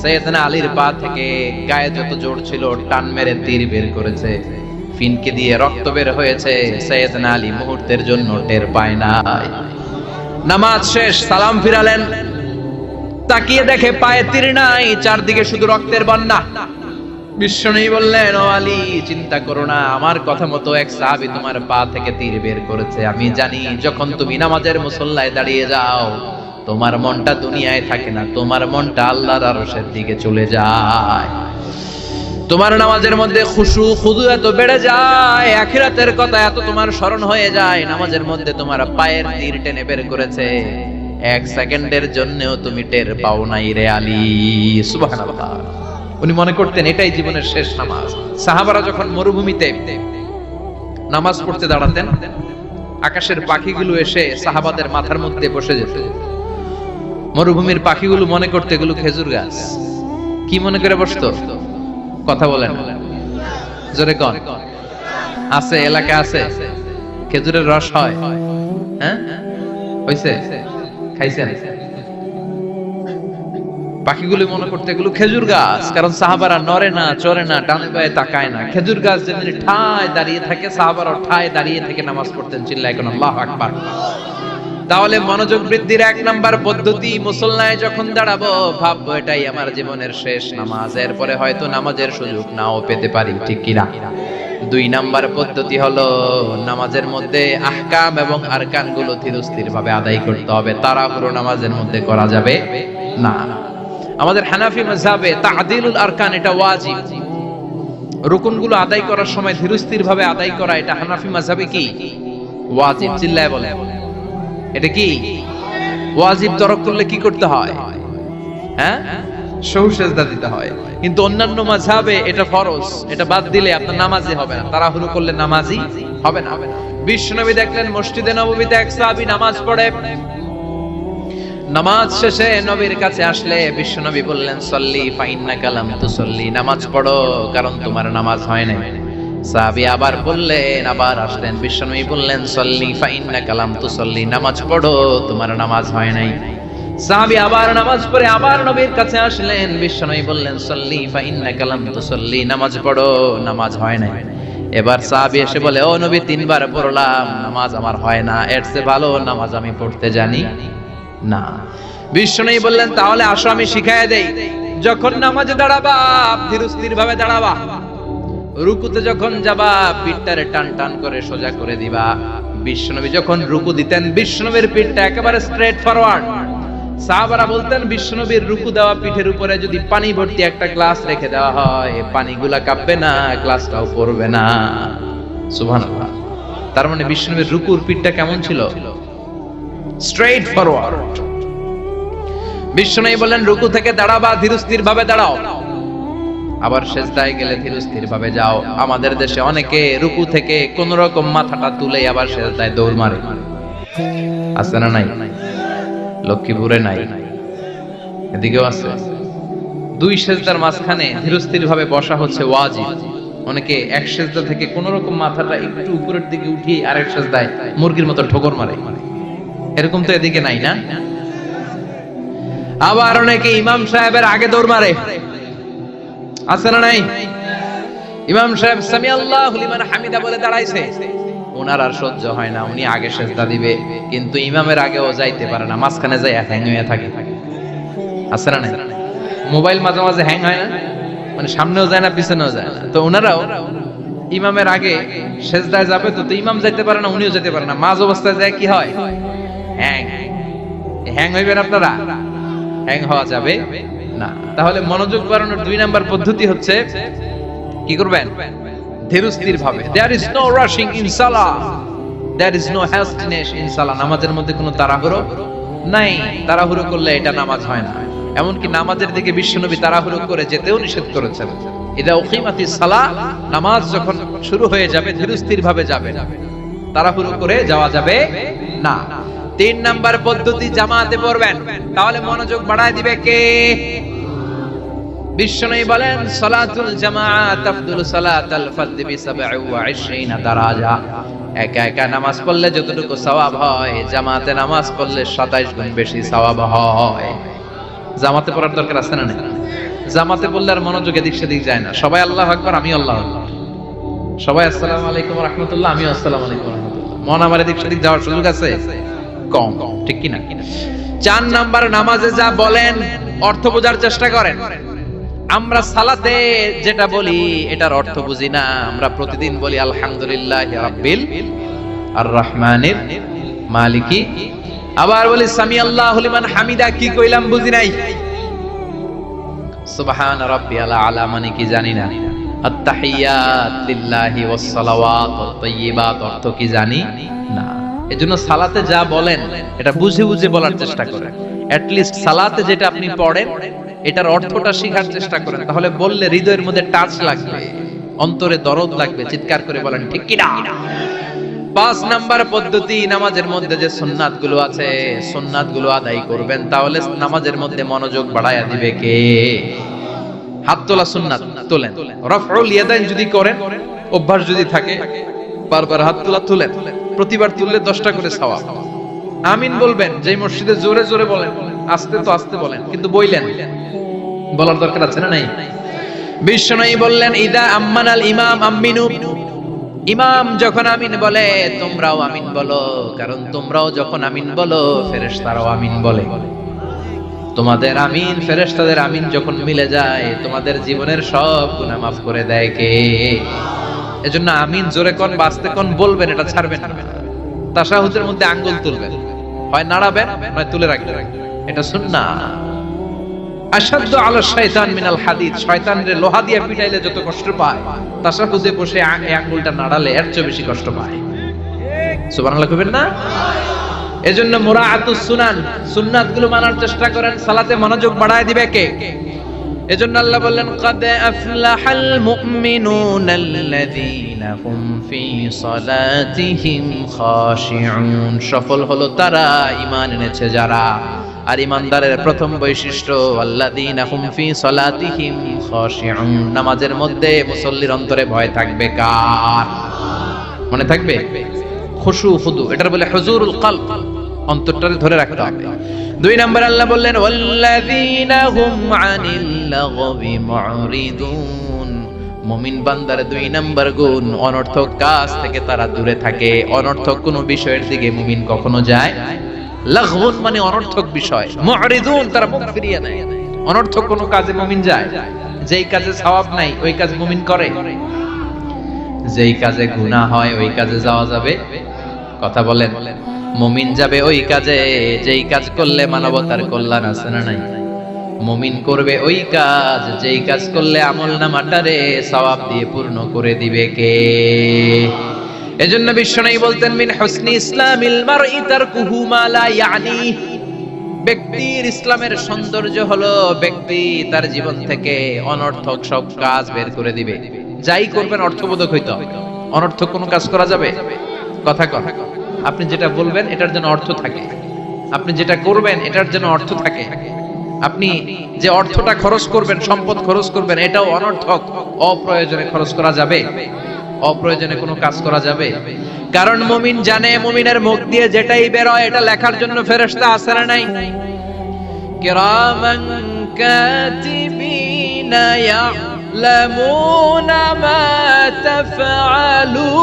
সাইয়েদনা আলীর পা থেকে গায়ে যত জোর ছিল টান মেরে তীর বের করেছে, ফিনকে দিয়ে রক্ত বের হয়েছে। সাইয়েদনা আলী মুহূর্তের জন্য টের পায় নাই। নামাজ শেষ, সালাম ফিরালেন, তাকিয়ে দেখে পায়ে তীর নাই, চারদিকে শুধু রক্তের বন্যা। বিশ্বনবী বললেন, ও আলী চিন্তা করো না, আমার কথা মতো এক সাহাবী তোমার পা থেকে তীর বের করেছে। আমি জানি যখন তুমি নামাজের মুসল্লায় দাঁড়িয়ে যাও তোমার মনটা দুনিয়ায় থাকে না, তোমার মনটা আল্লাহর আরশের দিকে চলে যায়। তোমার নামাজের মধ্যে খুশু খুদু এত বেড়ে যায়, আখিরাতের কথা এত তোমার স্মরণ হয়ে যায়, নামাজের মধ্যে তোমার পায়ের তীর টেনে বের করেছে, এক সেকেন্ডের জন্যও তুমি টের পাও নাই রে আলী। সুবহানাল্লাহ। উনি মনে করতেন এটাই জীবনের শেষ নামাজ। সাহাবারা যখন মরুভূমিতে নামাজ পড়তে দাঁড়াতেন, আকাশের পাখিগুলো এসে সাহাবাদের মাথার মধ্যে বসে যেত। মরুভূমির পাখিগুলো মনে করতে এগুলো খেজুর গাছ। কি মনে করে বসতো? কথা বলেন, জোরে কোন আছে এলাকা আছে খেজুরের রস হয়? হ্যাঁ হইছে, খাইছেন? পাখিগুলো মনে করতে এগুলো খেজুর গাছ, কারণ সাহাবারা নড়ে না, চড়ে না, ডানে বায়ে তাকায় না। খেজুর গাছ যেমনি ঠায় দাঁড়িয়ে থাকে, সাহাবারা ঠায় দাঁড়িয়ে থেকে নামাজ পড়তেন। চিল্লায় কোন আল্লাহু আকবার। তাহলে মনোযোগ বৃদ্ধির এক নাম্বার পদ্ধতি, মুসল্লায় যখন দাঁড়াবো ভাববো এটাই আমার জীবনের শেষ নামাজ, এরপরে হয়তো নামাজের সুযোগ নাও পেতে পারি, ঠিক কিনা? দুই নাম্বার পদ্ধতি হলো নামাজের মধ্যে আহকাম এবং আরকান গুলো ধীরস্থির ভাবে আদায় করতে হবে। তাড়াহুড়ো নামাজের মধ্যে করা যাবে না। আমাদের হানাফি মাযহাবে তা'দিলুল আরকান এটা ওয়াজিব। রুকুনগুলো আদায় করার সময় ধীরস্থির ভাবে আদায় করা এটা হানাফি মাযহাবে কি ওয়াজিব। চিল্লায় বলে, এটা কি ওয়াজিব? তরক করলে কি করতে হয়? হ্যাঁ, সহু সেজদা দিতে হয়। কিন্তু অন্যান্য মাযহাবে এটা ফরজ, এটা বাদ দিলে আপনার নামাজই হবে না, তাড়াহুড়ো করলে নামাজই হবে না। বিশ্বনবী দেখলেন মসজিদে নববীতে এক সাহাবী নামাজ পড়ে। নামাজ শেষে নবীর কাছে আসলে বিশ্বনবী বললেন, সল্লি ফাইন্নাকা লাম তুসল্লি, নামাজ পড়ো কারণ তোমার নামাজ হয় নাই। সাহাবী আবার বললেন, আবার আসলেন, বিশ্বনবী বললেন, সল্লি ফাইন্নাকা লাম তুসল্লি, নামাজ পড়ো তোমার নামাজ হয় নাই। সাহাবী আবার নামাজ পড়ে আবার নবীর কাছে আসলেন, বিশ্বনবী বললেন, সল্লি ফাইন্নাকা লাম তুসল্লি, নামাজ পড়ো নামাজ হয় নাই। এবার সাহাবী এসে বলে, ও নবী তিনবার পড়লাম, নামাজ আমার হয় না, এর চেয়ে ভালো নামাজ আমি পড়তে জানি না। বিশ্বনবী বললেন, তাহলে আসো আমি শিখাইয়া দেই। যখন নামাজে দাঁড়াবা ধীরস্থির ভাবে দাঁড়াবা, রুকুতে যখন যাবা পিঠটারে টান টান করে সোজা করে দিবা। বিশ্বনবী যখন রুকু দিতেন বিশ্বনবীর পিঠটা একেবারে স্ট্রেট ফরওয়ার্ড। সাহাবারা বলতেন বিশ্বনবীর রুকু দেওয়া পিঠের উপরে যদি পানি ভর্তি একটা গ্লাস রেখে দেওয়া হয়, পানিগুলা কাঁপবে না, গ্লাসটাও পড়বে না। সুবহানাল্লাহ। তার মানে বিশ্বনবীর রুকুর পিঠটা কেমন ছিল? Straight forward. বিশ্বনবী বলেন, রুকু থেকে দাঁড়াবা ধীরস্থির ভাবে দাঁড়াও, আবার সেজদায় গেলে ধীরস্থির ভাবে যাও। আমাদের দেশে অনেকে রুকু থেকে কোন রকম মাথাটা তুলে আবার সেজদায় দৌড় মারে, আছে না নাই? লক্ষ্মীপুরে নাই, এদিকেও আছে। দুই সেজদার মাঝখানে ধীরস্থির ভাবে বসা হচ্ছে ওয়াজিব। অনেকে এক সেজদা থেকে কোন রকম মাথাটা একটু উপরের দিকে উঠিয়ে আরেক সেজদায় মুরগির মতো ঠোকর মারে, এরকম তো এদিকে নাই না? আবার অনেকে ইমাম সাহেবের আগে দৌড় মারে, আছে না নাই? ইমাম সাহেব সামি আল্লাহু লিমান হামিদা বলে দাঁড়াইছে, ওনার আর সহ্য হয় না, উনি আগে সেজদা দিবে, কিন্তু ইমামের আগেও যাইতে পারে না, মাঝখানে যাই হ্যাং হয়ে থাকে, আছে না নাই? মোবাইল মাঝে মাঝে হ্যাং হয় না, মানে সামনেও যায় না পিছনেও যায় না, তো ওনারাও ইমামের আগে সেজদায় যাবে তো ইমাম যাইতে পারে না, উনিও যেতে পারে না, মাঝ অবস্থায় যায় কি হয়? হ্যাং হইবেন আপনারা? হ্যাং হওয়া যাবে না। তাহলে মনোযোগ বাড়ানোর 2 নাম্বার পদ্ধতি হচ্ছে কি করবেন? ধীরস্থির ভাবে। There is no rushing in salah, there is no hastiness in salah। নামাজের মধ্যে কোনো তাড়াহুড়ো নাই। তাড়াহুড়ো করলে এটা নামাজ হয় না। এমনকি নামাজের দিকে বিশ্বনবী তাড়াহুড়ো করে যেতেও নিষেধ করেছেন। ইদা উকিমাতিস সালাহ, নামাজ যখন শুরু হয়ে যাবে ধীরস্থির ভাবে যাবে, তাড়াহুড়ো করে যাওয়া যাবে না। 3 নাম্বার পদ্ধতি, জামাতে পড়বেন। তাহলে মনোযোগ বাড়ায় দিবে কে? বিশ্বনবী বলেন সালাতুল জামাআত আফদলু সালাতাল ফারদ বি 27 দারাজা। একা একা নামাজ পড়লে যতটুকু সওয়াব হয়, জামাতে নামাজ পড়লে 27 গুণ বেশি সওয়াব হয়। জামাতে পড়ার দরকার আছে না? জামাতে পড়লে আর মনোযোগ এদিক সেদিক যায় না। সবাই আল্লাহু আকবার, আমি আল্লাহু আকবার, সবাই আসসালামু আলাইকুম ওয়া রাহমাতুল্লাহ, আমি আসসালামু আলাইকুম ওয়া রাহমাতুল্লাহ। মন আমার এদিক সেদিক যাওয়ার সুযোগ আছে? কম, ঠিক কি না? 4 নাম্বার, নামাজে যা বলেন অর্থ বোঝার চেষ্টা করেন। আমরা সালাতে যেটা বলি এটার অর্থ বুঝি না। আমরা প্রতিদিন বলি আলহামদুলিল্লাহি রাব্বিল আর রহমানির মালিকি, আবার বলি সামি আল্লাহু লিমান হামিদা, কি কইলাম বুঝি নাই। সুবহান রাব্বিয়াল আলা মানে কি জানি না। আত-তাহিয়াত লিল্লাহি ওয়াস সালাওয়াত ওয়াত তাইয়্যিবাত অর্থ কি জানি না। এজন্য সালাতে যা বলেন এটা বুঝে বুঝে বলার চেষ্টা করেন। এট লিস্ট সালাতে যেটা আপনি পড়েন এটার অর্থটা শেখার চেষ্টা করেন, তাহলে বললে হৃদয়ের মধ্যে টাচ লাগবে, অন্তরে দরদ লাগবে, চিৎকার করে বলেন ঠিক কি না। 5 নাম্বার পদ্ধতি, নামাজের মধ্যে যে সুন্নাত গুলো আছে সুন্নাত গুলো আদায় করবেন, তাহলে নামাজের মধ্যে মনোযোগ বাড়ায়া দিবে কে? হাত তোলা সুন্নাত তোলেন। রাফউল ইয়াদাইন যদি করেন, অভ্যাস যদি থাকে, বারবার হাত তোলা তুলেন, প্রতিবার তুললে 10টা করে সওয়াব। আমিন বলবেন, যে মসজিদে জোরে জোরে বলেন, আস্তে তো আস্তে বলেন, কিন্তু বইলেন, বলার দরকার আছে না নাই? বিশ্বনবী বললেন ইদা আম্মানাল ইমাম আমিনু, ইমাম যখন আমিন বলে তোমরাও আমিন বলো, কারণ তোমরাও যখন আমিন বলো ফেরেশতারাও আমিন বলে। তোমাদের আমিন ফেরেশতাদের আমিন যখন মিলে যায়, তোমাদের জীবনের সব গুনাহ মাফ করে দেয় কে? এজন্য আমিন জোরে কোন বাস্তে কোন বলবেন, এটা ছাড়বেন না। তাশাহুদের মধ্যে আঙ্গুল তুলবেন, হয় নাড়াবেন নয় তুলে রাখবেন, এটা সুন্নাহ। আশাদ্দু আলা শাইতান মিনাল হাদিদ, শয়তানের লোহা দিয়ে পিটাইলে যত কষ্ট পায়, তাশাহুদে বসে এই আঙ্গুলটা নাড়ালে এর চেয়ে বেশি কষ্ট পায়। সুবহানাল্লাহ কইবেন না? এজন্য মুরাআতুস সুনান, সুন্নাতগুলো মানার চেষ্টা করেন। সালাতে মনোযোগ বাড়ায় দিবে কে? এজন্য আল্লাহ বললেন কাদ আফলাহাল মুমিনুনাল্লাযীনা হুম ফি সালাতিহিম খাশিউন, সফল হলো তারা ঈমান এনেছে যারা। আর ঈমানদারের প্রথম বৈশিষ্ট্য আল্লাযীনা হুম ফি সালাতিহিম খাশিউন, নামাজের মধ্যে মুসল্লির অন্তরে ভয় থাকবে কার? মনে থাকবে খুশু খুদু, এটার বলে হুজুরুল কলব, অন্তরটারে ধরে রাখতে হবে। 2 নাম্বার আল্লাহ বললেন ওয়াল্লাযীনা হুম আনিল লাগবি মুরিদুন, মুমিন বান্দার 2 নাম্বার গুণ অনর্থক কাজ থেকে তারা দূরে থাকে। অনর্থক কোনো বিষয়ের দিকে মুমিন কখনো যায়, লাগবুন মানে অনর্থক বিষয়, মুরিদুন তারা মুখ ফিরিয়ে নেয়। অনর্থক কোনো কাজে মুমিন যায়, যেই কাজে সওয়াব নাই ওই কাজ মুমিন করে, যেই কাজে গুনাহ হয় ওই কাজে যাওয়া যাবে? কথা বলেন। মুমিন যাবে ওই কাজে যেই কাজ করলে মানবতার কল্যাণ আছে না নাই? মুমিন করবে ওই কাজ যেই কাজ করলে আমলনামাটারে সওয়াব দিয়ে পূর্ণ করে দিবে কে? এজন্য বিশ্বনবী বলতেন মিন হুসনি ইসলামিল মারই তারকুহু মা লা ইয়ানি, ব্যক্তির ইসলামের সৌন্দর্য হলো ব্যক্তি তার জীবন থেকে অনর্থক সব কাজ বের করে দিবে। যাই করবেন অর্থবোধক হইতে হবে। অনর্থক কোনো কাজ করা যাবে? কথা কর। আপনি যেটা বলবেন এটার জন্য অর্থ থাকে, আপনি যেটা করবেন এটার জন্য অর্থ থাকে। আপনি যে অর্থটা খরচ করবেন, সম্পদ খরচ করবেন, এটাও অনর্থক, অপ্রয়োজনে খরচ করা যাবে? অপ্রয়োজনে কোনো কাজ করা যাবে? কারণ মুমিন জানে মুমিনের মুখ দিয়ে যেটাই বের হয় এটা লেখার জন্য ফেরেশতা আছে না নাই? কিরামান কাতিবিনা ইয়ালামুনা মা তাফআলুন,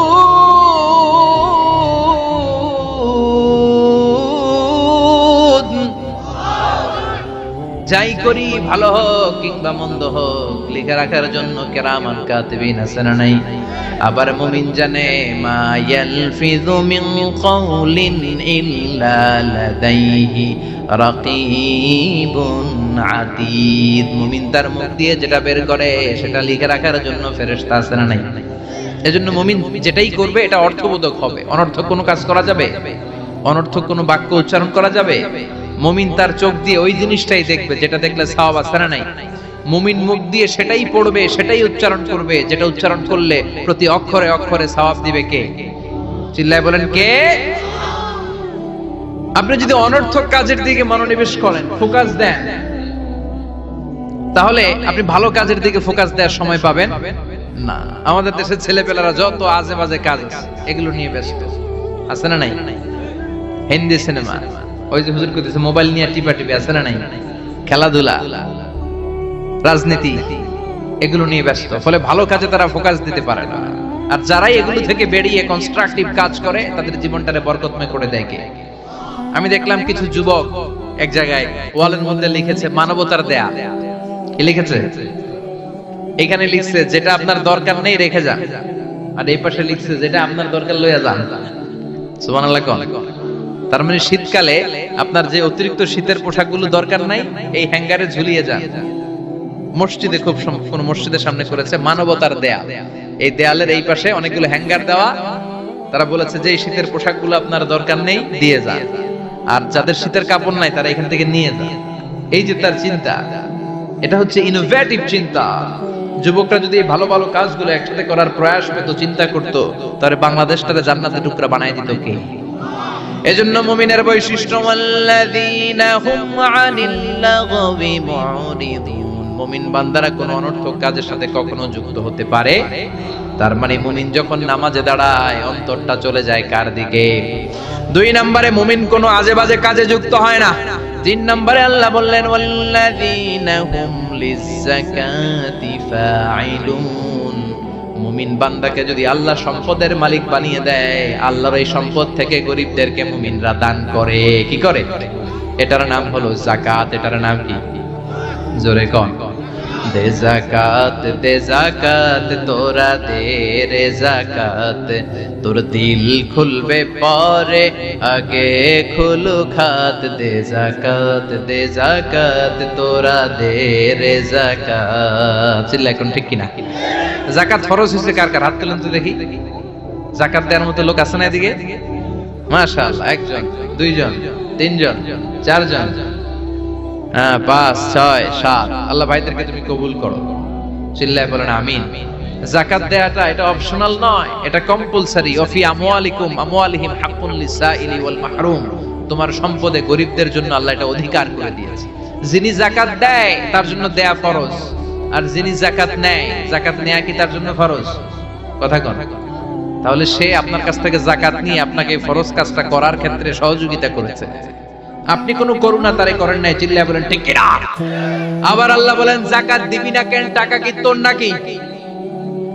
যাই করি ভালো হোক কিংবা মন্দ হোক লিখে রাখার জন্য কিরামান কাতিবিন আছে না নাই? আবার মুমিন জানে মা ইয়ালফিযু মিন কাউলিন ইল্লা লাদাইহি রাকীবুন আতীদ। মুমিন তার মুখ দিয়ে যেটা বের করে সেটা লিখে রাখার জন্য ফেরেশতা আছে না নাই? এজন্য মুমিন যেটাই করবে এটা অর্থবোধক হবে। অনর্থক কোনো কাজ করা যাবে? অনর্থক কোনো বাক্য উচ্চারণ করা যাবে? মুমিন তার চোখ দিয়ে ওই জিনিসটাই দেখবে যেটা দেখলে সওয়াব আছে না নাই? মুমিন মুখ দিয়ে সেটাই পড়বে, সেটাই উচ্চারণ করবে যেটা উচ্চারণ করলে প্রতি অক্ষরে অক্ষরে সওয়াব দিবে কে? চিল্লায় বলেন কে? আপনি যদি অনর্থক কাজের দিকে মনোনিবেশ করেন, ফোকাস দেন, তাহলে আপনি ভালো কাজের দিকে ফোকাস দেওয়ার সময় পাবেন না। আমাদের দেশের ছেলেপেলারা যত আজে বাজে কাজ আছে এগুলো নিয়ে ব্যস্ত আছে না নাই? হিন্দি সিনেমা, ওই যে হুজুর কইতেছে মোবাইল নিয়ে টিপাটিপি আছে না নাই? খেলাধুলা, রাজনীতি, এগুলো নিয়ে ব্যস্ত। ফলে ভালো কাজে তারা ফোকাস দিতে পারে না। আর যারাই এগুলো থেকে বেরিয়ে কনস্ট্রাকটিভ কাজ করে তাদের জীবনটারে বরকতময় করে দেয় কে? আমি দেখলাম কিছু যুবক এক জায়গায় ওয়ালের মধ্যে লিখেছে মানবতার দেয়া। কি লিখেছে? এখানে লিখছে যেটা আপনার দরকার নেই রেখে যান, আর এই পাশে লিখছে যেটা আপনার দরকার লইয়া যান। সুবহানাল্লাহ কোন? তার মানে শীতকালে আপনার যে অতিরিক্ত শীতের পোশাকগুলো দরকার নাই এই হ্যাঙ্গারে ঝুলিয়ে যান। মসজিদে খুব কোন মসজিদের সামনে করেছে মানবতার দেয়া। এই দেয়ালের এই পাশে অনেকগুলো হ্যাঙ্গার দেওয়া। তারা বলেছে যে এই শীতের পোশাকগুলো আপনার দরকার নেই দিয়ে যান, আর যাদের শীতের কাপড় নাই তারা এখান থেকে নিয়ে যান। এই যে তার চিন্তা, এটা হচ্ছে ইনোভেটিভ চিন্তা। যুবকরা যদি এই ভালো ভালো কাজগুলো একসাথে করার প্রয়াস পেত, চিন্তা করত, তাহলে বাংলাদেশটারে জান্নাতের টুকরা বানায় দিত কে? এজন্য মুমিনের বৈশিষ্ট্য আল্লাযীনা হুম আনিল লাগবি মুরিদুন। মুমিন বান্দারা কোনো অনর্থক কাজের সাথে কখনো যুক্ত হতে পারে। তার মানে মুমিন যখন নামাজে দাঁড়ায় অন্তরটা চলে যায় কার দিকে? 2 নম্বরে মুমিন কোনো আজে বাজে কাজে যুক্ত হয় না। 3 নম্বরে আল্লাহ বললেন ওয়াল্লাযীনা হুম লিয-যাকাতি ফাঈলুন। মুমিন বান্দাকে যদি আল্লাহ সম্পদের মালিক বানিয়ে দেয়, আল্লাহর এই সম্পদ থেকে গরিবদেরকে মুমিনরা দান করে। কি করে? এটার নাম হলো যাকাত। এটার নাম কি? জোরে কোন? দে যাকাত তোরা দে রে যাকাত, তোর দিল খুলবে পরে আগে খুলু খাত। দে যাকাত তোরা দে রে যাকাত। চিল্লা এখন ঠিক কিনা? যাকাত ফরজ হয়েছে কার কার? হাত তুলেন তো দেখি। যাকাত দেওয়ার মতো লোক আছে না এদিকে? মাশাআল্লাহ, 1 জন, 2 জন, 3 জন, 4 জন, 5, 6, 7। আল্লাহ ভাইদেরকে তুমি কবুল করো। চিল্লায় বলেন আমিন। যাকাত দেওয়াটা এটা অপশনাল নয়, এটা কম্পালসরি। ওয়া ফি আমওয়ালিহিম হাক্কুন লিসাইলি ওয়াল মাহরুম। তোমার সম্পদে গরিবদের জন্য আল্লাহ এটা অধিকার করে দিয়েছে। যিনি যাকাত দেয় তার জন্য দেয়া ফরজ, আর যিনি যাকাত নেয়, যাকাত নেয়া কি তার জন্য ফরজ? কথা কোন? তাহলে সে আপনার কাছ থেকে যাকাত নিয়ে আপনাকে ফরজ কাজটা করার ক্ষেত্রে সহযোগিতা করেছে। আপনি কোনো করুণা তারে করেন নাই। চিল্লায় বলেন ঠিক কিনা? আবার আল্লাহ বলেন যাকাত দিবি না কেন? টাকা কি তোর নাকি?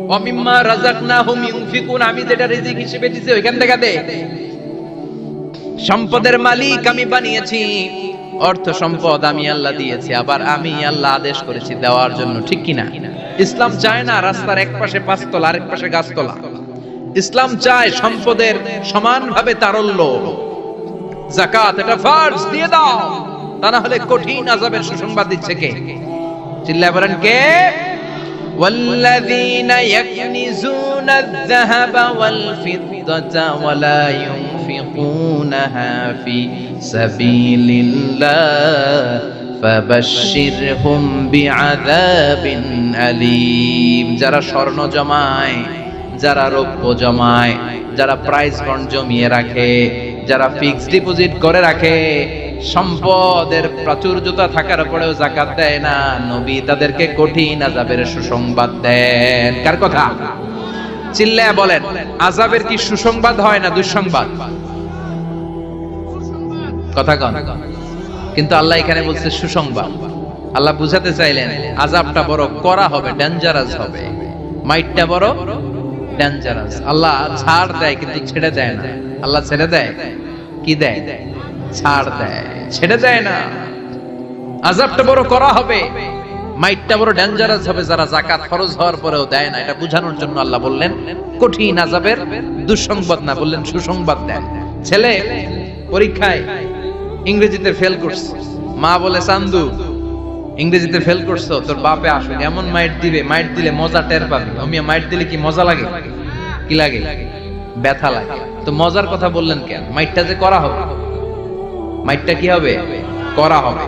ওয়া মিম্মা রাযাকনাহুম ইউনফিকুন। আমি যেটা রিজিক হিসেবে দিয়েছি ওইখান থেকে দে। সম্পদের মালিক আমি বানিয়েছি, অর্থ সম্পদ আমি আল্লাহ দিয়েছি, আবার আমি আল্লাহ আদেশ করেছি দেওয়ার জন্য। ঠিক কিনা? ইসলাম চায় না রাস্তার এক পাশে 5 তলা আরেক পাশে গাছতলা। ইসলাম চায় সম্পদের সমানভাবে তারল্য। যাকাত এটা ফরজ, দিয়ে দাও, তা না হলে কঠিন আযাবের সুসংবাদ দিচ্ছে কে? চিল্লায় বলেন কে? ওয়াল্লাযীনা ইয়াকনিজুনা আয-যাহাবা ওয়াল ফিদ্দাতা ওয়া লা ইউনফিকুনাহা ফি সাবিলিল্লাহ ফাবাশশিরহুম বিআযাবিন আলীম। যারা স্বর্ণ জমায়, যারা রৌপ্য জমায়, যারা প্রাইজ বন্ড জমিয়ে রাখে, যারা ফিক্সড ডিপোজিট করে রাখে, সম্পদের প্রাচুর্যতা থাকার পরেও যাকাত দেয় না, নবী তাদেরকে কঠিন আযাবের সুসংবাদ দেন। কার কথা? চিল্লায়া বলেন, আযাবের কি সুসংবাদ হয় না দুঃসংবাদ? কথা কন। কিন্তু আল্লাহ এখানে বলছে সুসংবাদ। আল্লাহ বুঝাতে চাইলেন আযাবটা বড় করা হবে, ডেঞ্জারাস হবে, মাইটটা বড় ডেঞ্জারাস। আল্লাহ ছাড় দেয় কিন্তু ছেড়ে দেয় না। আল্লাহ ছেড়ে দেয় কি দেয়? ছাড় দেয়, ছেড়ে দেয় না। আযাবটা বড় করা হবে, মাইটটা বড় ডেঞ্জারাস হবে যারা যাকাত ফরজ হওয়ার পরেও দেয় না। এটা বোঝানোর জন্য আল্লাহ বললেন কঠিন আযাবের দুঃসংবাদ না, বললেন সুসংবাদ দেন। ছেলে পরীক্ষায় ইংরেজিতে ফেল করছে, মা বলে চান্দু ইংরেজিতে ফেল করছো, তোর বাপে আসবে এমন মাইট দিবে, মাইট দিলে মজা টের পাবি। অমিয়া মাইট দিলে কি মজা লাগে? কি লাগে? ব্যথা লাগে। তো মজার কথা বললেন কেন? মাইটটা যে করা হবে, মাইটটা কি হবে? করা হবে।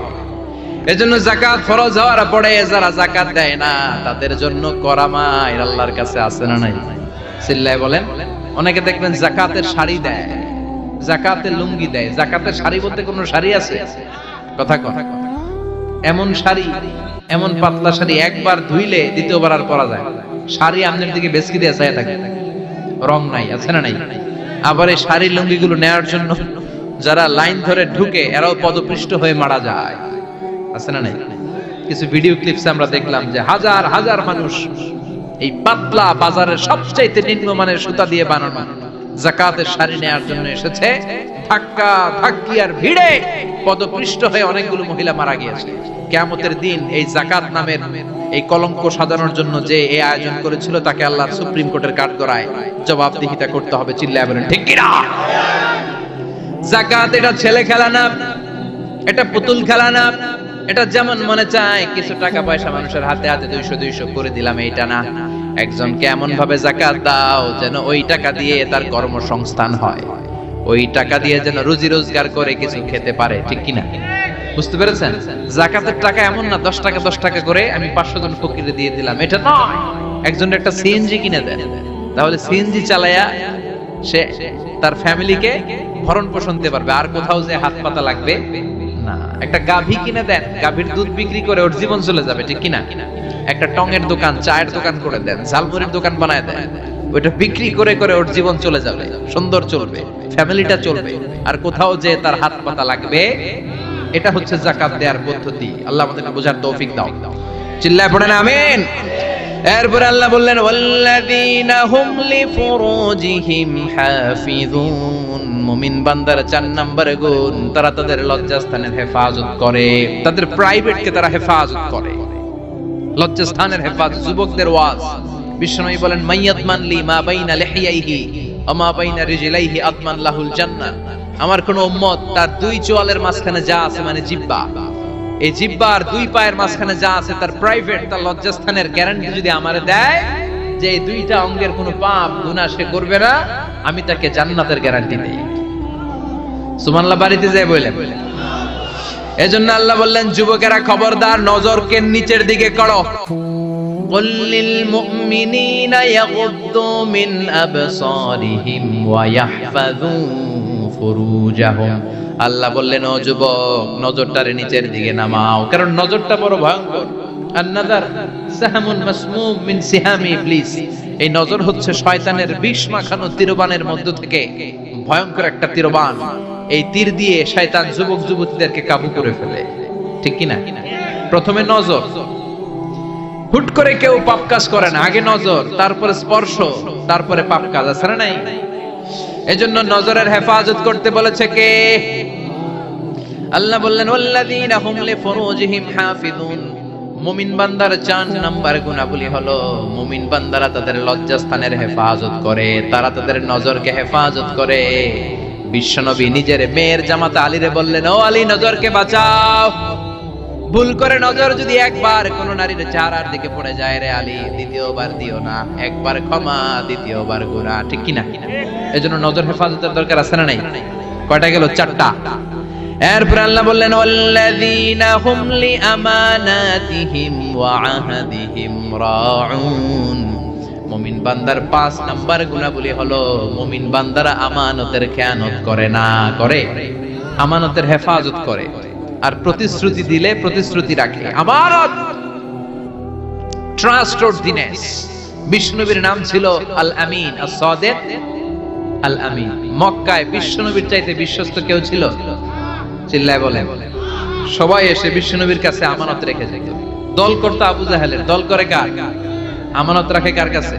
এজন্য যাকাত ফরজ হওয়ার পরে যারা যাকাত দেয় না তাদের জন্য করা মাইর আল্লাহর কাছে আছে না নাই? চিল্লায় বলেন। অনেকে দেখবেন যাকাতের শাড়ি দেয়, যাকাতের লুঙ্গি দেয়। যাকাতের শাড়ি বলতে কোনো শাড়ি আছে? কথা কন। এমন শাড়ি, এমন পাতলা শাড়ি একবার ধুইলে দ্বিতীয়বার আর পরা যায় না। শাড়ি আপনার দিকে বেশকি দিয়ে চায় থাকে, রং নাই, আছে না নাই? আবার এই শাড়ি লুঙ্গি গুলো নেওয়ার জন্য যারা লাইন ধরে ঢুকে এরাও পদপৃষ্ট হয়ে মারা যায়, আছে না নাই? কিছু ভিডিও ক্লিপস আমরা দেখলাম যে হাজার হাজার মানুষ এই পাতলা বাজারের সবচাইতে নিম্নমানের সুতা দিয়ে বানানো যাকাতের শাড়ি নেওয়ার জন্য এসেছে, ধাক্কা ধাক্কি আর ভিড়ে পদপৃষ্ট হয়ে অনেকগুলো মহিলা মারা গিয়েছে। কিয়ামতের দিন এই যাকাত নামের এই কলঙ্ক সাজানোর জন্য যে এই আয়োজন করেছিল তাকে আল্লাহর সুপ্রিম কোর্টের কাঠগড়ায় জবাবদিহিতা করতে হবে। চিল্লায় বলেন ঠিক কি না? যাকাত এটা ছেলে খেলা না, এটা পুতুল খেলা না, এটা যেমন মনে চায় কিছু টাকা পয়সা মানুষের হাতে হাতে 200 করে দিলাম, এইটা না। একজনকে এমন ভাবে যাকাত দাও যেন ওই টাকা দিয়ে তার কর্মসংস্থান হয়, ওই টাকা দিয়ে যেন রুজি রোজগার করে কিছু খেতে পারে, ঠিক কিনা? বুঝতে পেরেছেন? যাকাতের টাকা এমন না 10 টাকা করে আমি 500 জন ফকিরে দিয়ে দিলাম, এটা নয়। একজনের একটা সিএনজি কিনে দেন, তাহলে সিএনজি চালায়া সে তার ফ্যামিলিকে ভরণ পোষণ দিতে পারবে, আর কোথাও যে হাত পাতা লাগবে না। একটা গাভী কিনে দেন, গাভীর দুধ বিক্রি করে ওর জীবন চলে যাবে, ঠিক কিনা? একটা টঙের দোকান, চায়ের দোকান করে দেন, ঝালমুড়ির দোকান বানায় দেন, ওইটা বিক্রি করে করে ওর জীবন চলে যাবে, সুন্দর চলবে, ফ্যামিলিটা চলবে, আর কোথাও যে তার হাত পাতা লাগবে। এটা হচ্ছে যাকাত দেওয়ার পদ্ধতি। আল্লাহ আমাদেরকে বোঝার তৌফিক দাও। চিল্লায় পড়েন আমিন। এরপর আল্লাহ বললেন ওয়াল্লাযীনা হুম লিফুরুজিহিম হাফিযুন। মুমিন বান্দার 4 নম্বর গুণ, তারা তাদের লজ্জাস্থানের হেফাজত করে, তাদের প্রাইভেটকে তারা হেফাজত করে। লজ্জাস্থানের হেফাজত, যুবকদের ওয়াজ। বিশ্বনবী বলেন মাইয়াতমান লি মা বাইনা লিহিয়াইহি ওয়া মা বাইনা রিজলাইহি আতমান লাহুল জান্নাহ। আমার কোন উম্মত তার 2 চোয়ালের মাঝখানে যা আছে, মানে জিহ্বা, এই জিহ্বার 2 পায়ের মাঝখানে যা আছে তার প্রাইভেট, তার লজ্জাস্থানের গ্যারান্টি যদি আমারে দেয় যে এই 2টা অঙ্গের কোনো পাপ গুনাহ সে করবে না, আমি তাকে জান্নাতের গ্যারান্টি দেই। সুবহানাল্লাহ। বাড়িতে যায় বলেন। এজন্য আল্লাহ বললেন যুবকেরা খবরদার, নজরকে নিচের দিকে করো। قل للمؤمنين يغضوا من أبصارهم ويحفظوا فروجهم। আল্লাহ বললেন ও যুবক, নজরটারে নিচের দিকে নামাও, কারণ নজরটা বড় ভয়ঙ্কর। আন-নাযার সাহামুন মাসমুম মিন সিহামি ইবলিস। এই নজর হচ্ছে শয়তানের বিষ মাখানো তীরবানের মধ্য থেকে ভয়ঙ্কর একটা তীরবান। এই তীর দিয়ে শয়তান যুবক যুবতীদেরকে কাবু করে ফেলে, ঠিক কি না? প্রথমে নজর, হুট করে কেউ পাপ কাজ করে না, আগে নজর, তারপরে স্পর্শ, তারপরে পাপ কাজ, আছে না নাই? এজন্য নজরের হেফাজত করতে বলেছে কে? আল্লাহ বললেন ওয়াল্লাযীনা হুম লিফুরুজিহিম হাফিযুন। মুমিন বান্দার 4 নাম্বার গুণাবলী হলো মুমিন বান্দারা তাদের লজ্জাস্থানের হেফাজত করে, তারা তাদের নজরকে হেফাজত করে। বিশ্বনবী নিজের মেয়ের জামাতা আলীরে বললেন ও আলী, নজরকে বাঁচাও। ভুল করে নজর যদি একবার কোন নারীর চেহারার দিকে পড়ে যায় রে আলী, দ্বিতীয়বার দিও না। একবার ক্ষমা, দ্বিতীয়বার গুনাহ, ঠিক কি না? এজন্য নজর হেফাজতের দরকার আছে না নাই? কয়টা গেল? 4টা। এরপর আল্লাহ বললেন ওয়াল্লাযীনা হুম লিআমানাতিহিম ওয়া আহাদিহিম রাউন। মুমিন বান্দার 5 নাম্বার গুণাবলী হলো মুমিন বান্দারা আমানতের খেয়ানত করে না, করে আমানতের হেফাজত করে, আর প্রতিশ্রুতি দিলে প্রতিশ্রুতি রাখে। আমানত, ট্রাস্টওয়ার্থিনেস। বিশ্বনবীর নাম ছিল আল আমিন, আস-সাদিক, আল আমিন। মক্কায় বিশ্বনবীর চাইতে বিশ্বস্ত কেউ ছিল? চিল্লায় বলেন। সবাই এসে বিশ্বনবীর কাছে আমানত রেখে যেত। দল করতে আবু জাহেলের, দল করে কার? আমানত রাখে কার কাছে?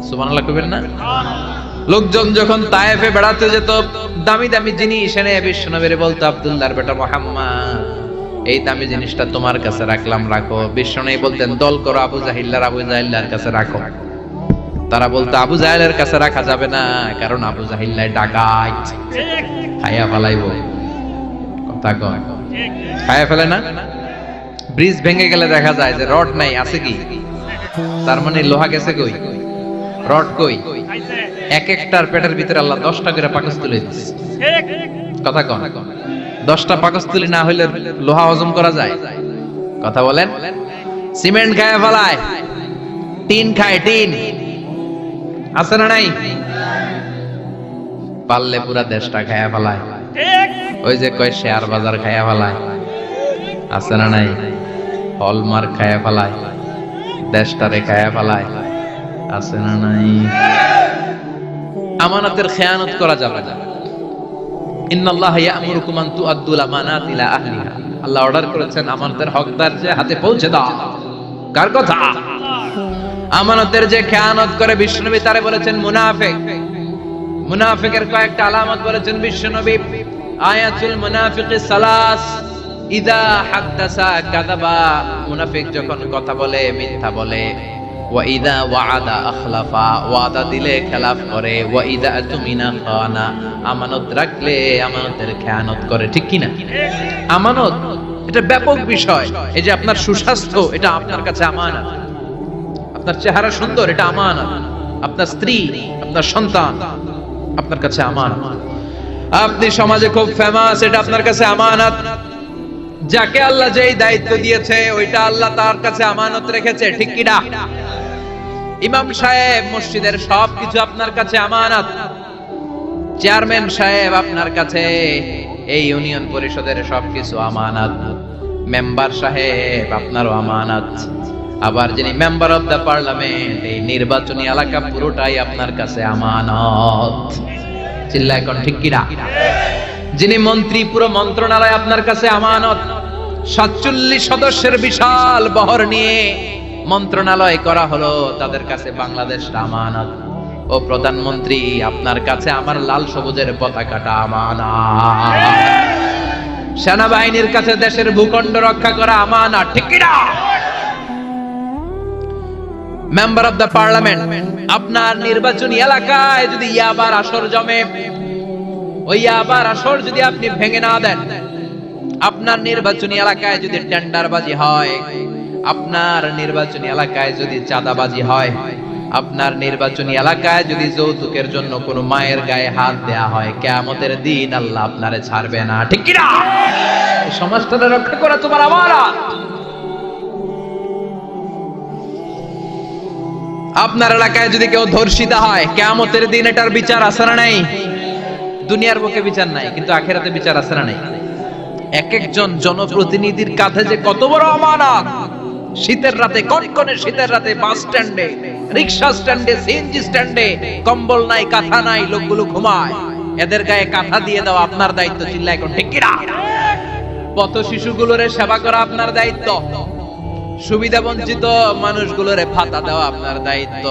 সুবহানাল্লাহ কইবেন না? লোকজন যখন তায়েফে বেড়াতে যেত, দামি দামি জিনিস এনে বিশ্বনবীরে বলতো আব্দুল্লাহর বেটা মুহাম্মদ, এই দামি জিনিসটা তোমার কাছে রাখলাম, রাখো। বিশ্বনবী বলতেন দল করো আবু জাহিল্লার কাছে রাখো। তারা বলতো আবু জাহেলের কাছে রাখা যাবে না, কারণ আবু জাহিল্লায় ডাকাত, খাইয়া ফেলাইবো। কথা কয় খাইয়া ফেলে না? ব্রিজ ভেঙে গেলে দেখা যায় যে রড নাই, আছে কি? তার মানে লোহা গেছে কই, রড কই? এক একটার পেটের ভিতরে আল্লাহ 10টা করে পাকস্থলী দিচ্ছে। কথা কন, 10টা পাকস্থলী না হইলে লোহা হজম করা যায়? কথা বলেন। সিমেন্ট খায় ফেলায়, টিন খায়, টিন আছে না নাই? পারলে পুরা দেশটা খায়া ফেলায়। ওই যে কয় শেয়ার বাজার খায়া ফেলায়, আছে না নাই? হলমার্ক খায়া ফেলায়, দেশটারে খায়া ফেলায়, আছে না নাই? আমানতের খেয়ানত করা যাবে না। ইন্নাল্লাহা ইয়া'মুরুকুম আন তু'আদ্দুল আমানাতি ইলা আহলিহা। আল্লাহ অর্ডার করেছেন আমানতের হকদার যে হাতে পৌঁছে দাও। কার কথা? আমানতের যে খেয়ানত করে বিশ্বনবী তারে বলেছেন মুনাফিক। মুনাফিকের কয়েকটা আলামত বলেছেন বিশ্বনবী। আয়াতুল মুনাফিকি সালাস, ইযা হাদাসা কাযাবা, মুনাফিক যখন কথা বলে মিথ্যা বলে। ওয়া ইযা ওয়া'আদা আখলাফা, ওয়াদা দিলে খেলাফ করে। ওয়া ইযা তুমিনা খানা, আমানত রাখলে আমানতের খেয়ানত করে। ঠিক কি না? আমানত এটা ব্যাপক বিষয়। এই যে আপনার সুস্বাস্থ্য, এটা আপনার কাছে আমানত। আপনার চেহারা সুন্দর, এটা আমানত। আপনার স্ত্রী, আপনার সন্তান আপনার কাছে আমানত। আপনি সমাজে খুব ফেমাস, এটা আপনার কাছে আমানত। যাকে আল্লাহ যেই দায়িত্ব দিয়েছে ওইটা আল্লাহ তার কাছে আমানত রেখেছে। ঠিক কি না? ইমাম সাহেব, মসজিদের সবকিছু আপনার কাছে আমানত। চেয়ারম্যান সাহেব আপনার কাছে, এই ইউনিয়ন পরিষদের সবকিছু আমানত। মেম্বার সাহেব আপনারও আমানত। আবার যিনি মেম্বার অফ দ্য পার্লামেন্ট, এই নির্বাচনী এলাকা পুরোটাই আপনার কাছে আমানত। চিল্লায় কোন ঠিক কি না? যিনি মন্ত্রী, পুরো মন্ত্রণালয় আপনার কাছে আমানত। 47 সদস্যের বিশাল বহর নিয়ে মন্ত্রণালয় করা হলো, তাদের কাছে বাংলাদেশটা আমানত। ও প্রধানমন্ত্রী, আপনার কাছে আমার লাল সবুজের পতাকাটা আমানত। সেনাবাহিনীর কাছে দেশের ভূখণ্ড রক্ষা করা আমানত। ঠিক কি না? মেম্বার অফ দ্য পার্লামেন্ট, আপনার নির্বাচনী এলাকায় যদি ইয়াবার আসর জমে, ওই ইয়াবার আসর যদি আপনি ভেঙে না দেন, আপনার নির্বাচনী এলাকায় যদি টেন্ডারবাজি হয়, আপনার নির্বাচনী এলাকায় যদি চাঁদাবাজি হয়, আপনার নির্বাচনী এলাকায় যদি যৌতুকের জন্য কোনো মায়ের গায়ে হাত দেয়া হয়, কিয়ামতের দিন আল্লাহ আপনারে ছাড়বে না। ঠিক কি না? সমাজটা রক্ষা করা তোমার আমানত। আপনার এলাকায় যদি কেউ ধর্ষিতা হয়, কিয়ামতের দিন এটার বিচার আছে না নাই? দুনিয়ার বুকে বিচার নাই, কিন্তু আখিরাতে বিচার আছে না নাই? এক একজন জনপ্রতিনিধির কাঁধে যে কত বড় আমানত। শীতের রাতে, কনকনে শীতের রাতে বাস স্ট্যান্ডে, রিকশা স্ট্যান্ডে, সিএনজি স্ট্যান্ডে কম্বল নাই, কাঁথা নাই, লোকগুলো ঘুমায়। এদের গায়ে কাঁথা দিয়ে দাও আপনার দায়িত্ব। চিল্লায় কোন ঠিক কি না? পথ শিশুগুলোরে সেবা করা আপনার দায়িত্ব। সুবিধা বঞ্চিত মানুষগুলোরে ভাতা দেওয়া আপনার দায়িত্ব।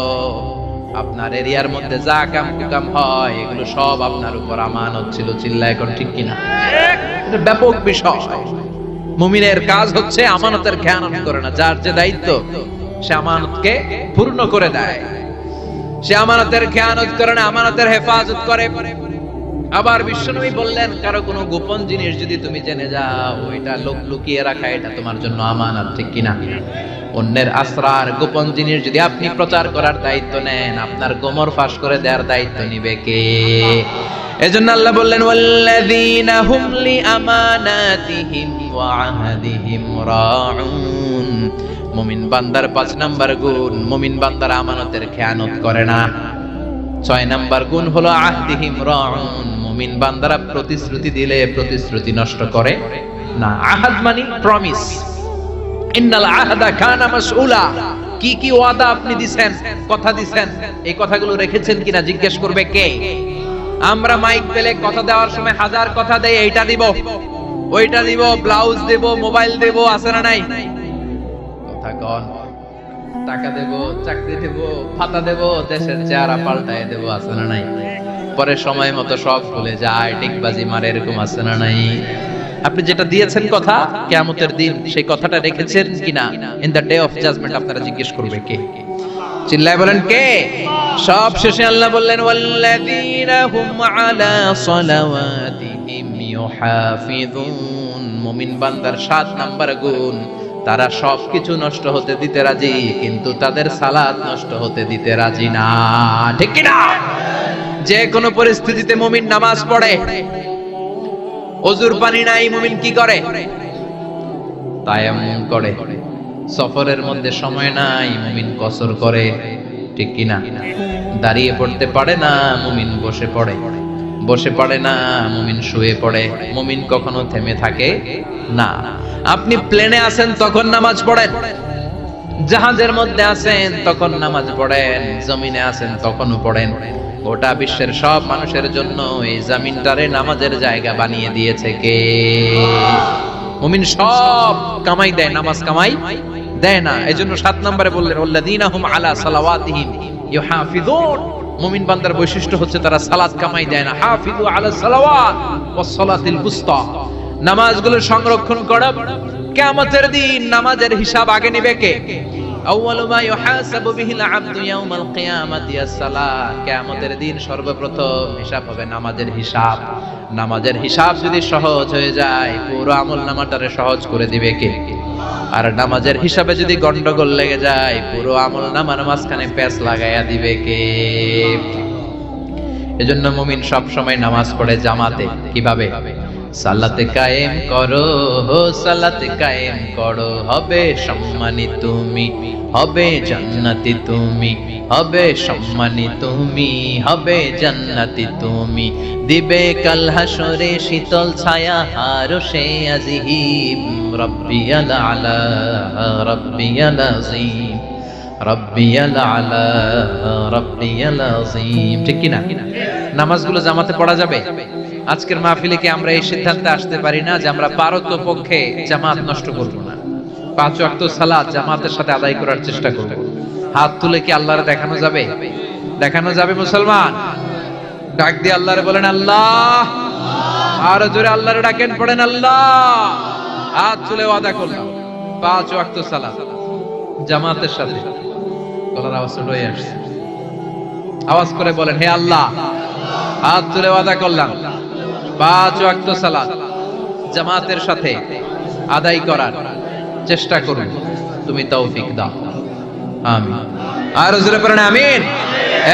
আপনার এরিয়ার মধ্যে যা কাম কুকাম হয়, এগুলো সব আপনার উপর আমানত ছিল। চিল্লায় কোন ঠিক কিনা? এটা ব্যাপক বিষয়। মুমিনের কাজ হচ্ছে আমানতের খেয়ানত করে না। যার যে দায়িত্ব, সে আমানতকে পূর্ণ করে দেয়। সে আমানতের খেয়ানত করে না, আমানতের হেফাজত করে। আবার বিশ্বনবী বললেন, কারো কোনো গোপন জিনিস যদি তুমি জেনে যাও, ওইটা লোক লুকিয়ে রাখা, এটা তোমার জন্য আমানত। ঠিক কিনা? অন্যের আসরার, গোপন জিনিস যদি আপনি প্রচার করার দায়িত্ব নেন, আপনার গোমর ফাঁস করে দেওয়ার দায়িত্ব নিবে কে? এজন্য আল্লাহ বললেন, ওয়াল্লাযীনা হুম লিআমানাতিহিম ওয়া আহদিহিম রাউন। মুমিন বান্দার 5 নাম্বার গুণ, মুমিন বান্দার আমানতের খেয়ানত করে না। 6 নাম্বার গুণ হলো আহদিহিম রাউন, মুমিন বান্দারা প্রতিশ্রুতি দিলে প্রতিশ্রুতি নষ্ট করে না। আহাদ মানে প্রমিস। ইন্নাল আহদা কানা মাসউলা, কি কি ওয়াদা আপনি দিবেন, কথা দিবেন, এই কথাগুলো রেখেছেন কিনা জিজ্ঞেস করবে কে? আমরা মাইক পেলে কথা দেওয়ার সময় হাজার কথা দেই, এইটা দিব, ওইটা দিব, ব্লাউজ দেব, মোবাইল দেব, আছে না নাই? কথা কন। টাকা দেব, চাকরি দেব, ভাতা দেব, দেশের চেহারা পাল্টায় দেব, আছে না নাই? পরে সময় মতো সব ভুলে যায়, ডিগবাজি মারে, এরকম আছে না নাই? আপনি যেটা দিয়েছেন কথা, কিয়ামতের দিন সেই কথাটা রেখেছেন কিনা, in the day of judgment আপনারা জিজ্ঞেস করবে কে? চিল্লায় বলেন কে? সব শেষে আল্লাহ বললেন ওয়াল্লাযীনা হুম আলা সালাওয়াতিহিম ইউহাফিযুন। মুমিন বান্দার 7 নাম্বার গুণ, তারা সবকিছু নষ্ট হতে দিতে রাজি, কিন্তু তাদের সালাত নষ্ট হতে দিতে রাজি না। ঠিক কি না? যে কোনো পরিস্থিতিতে মুমিন নামাজ পড়ে। ওযুর পানি নাই, মুমিন কি করে? তায়াম্মুম করে। সফরের মধ্যে সময় নাই, মুমিন কসর করে। ঠিক কি না? দাঁড়িয়ে পড়তে পারে না, মুমিন বসে পড়ে। বসে পড়ে না, মুমিন শুয়ে পড়ে। মুমিন কখনো থেমে থাকে না। আপনি প্লেনে আছেন তখন নামাজ পড়েন, জাহাজের মধ্যে আছেন তখন নামাজ পড়েন, জমিনে আছেন তখনও পড়েন। গোটা বিশ্বের সব মানুষের জন্য এই জমিনটারে নামাজের জায়গা বানিয়ে দিয়েছে কে? মুমিন সব কামাই দেয়, নামাজ কামাই দেয় না। এজন্য 7 নম্বরে বললেন ওয়াল্লাযীনা হুম আলা সালাওয়াতিহিম ইউহাফিযুন। মুমিন বান্দার বৈশিষ্ট্য হচ্ছে তারা সালাত কামাই দেয় না। হাফিজু আলা সালাওয়াত ওয়াস সালাতিল বুসতা। নামাজগুলো সংরক্ষণ করা। কিয়ামতের দিন নামাজের হিসাব আগে নেবে কে? আউয়ালু মা ইউহাসাবু বিহিল আবদু ইয়াউমাল কিয়ামাতি আস-সালাত। কিয়ামতের দিন সর্বপ্রথম হিসাব হবে নামাজের হিসাব। নামাজের হিসাব যদি সহজ হয়ে যায়, পুরো আমলনামাটারে সহজ করে দিবে কে? আর নামাজের হিসাবে যদি গন্ডগোল লেগে যায়, পুরো আমলনামার মাঝখানে প্যাঁচ লাগাইয়া দিবে কে? এজন্য মুমিন সব সময় নামাজ পড়ে জামাতে। কিভাবে? সালাতে কায়েম করো, সালাতে কায়েম করো, হবে সম্মানী তুমি, হবে জান্নাতি তুমি, হবে সম্মানী তুমি, হবে জান্নাতি তুমি। দিবে কাল হাসরে শীতল ছায়া আরশে আজিম। রব্বিয়াল আলা, রব্বিয়াল আযীম, রব্বিয়াল আলা, রব্বিয়াল আযীম। ঠিক কি না? নামাজগুলো জামাতে পড়া যাবে? আজকের মাহফিলে কি আমরা এই সিদ্ধান্তে আসতে পারি না যে আমরা পারতপক্ষে জামাত নষ্ট করব না, 5 ওয়াক্ত সালাত জামাতের সাথে আদায় করার চেষ্টা করব? হাত তুলে কি আল্লাহরে দেখানো যাবে? দেখানো যাবে মুসলমান? ডাক দিয়ে আল্লাহরে বলেন আল্লাহ। আর জোরে আল্লাহরে ডাকেন, পড়েন আল্লাহ। হাত তুলে ওয়াদা করলাম 5 ওয়াক্ত সালাত জামাতের সাথে। গলার আওয়াজ ছোট হয়ে আসছে, আওয়াজ করে বলেন হে আল্লাহ, হাত তুলে ওয়াদা করলাম 5 ওয়াক্ত সালাত জামাতের সাথে আদায় করার চেষ্টা করুন, তুমি তৌফিক দাও। আমিন। আর জোরে পড়েন আমিন।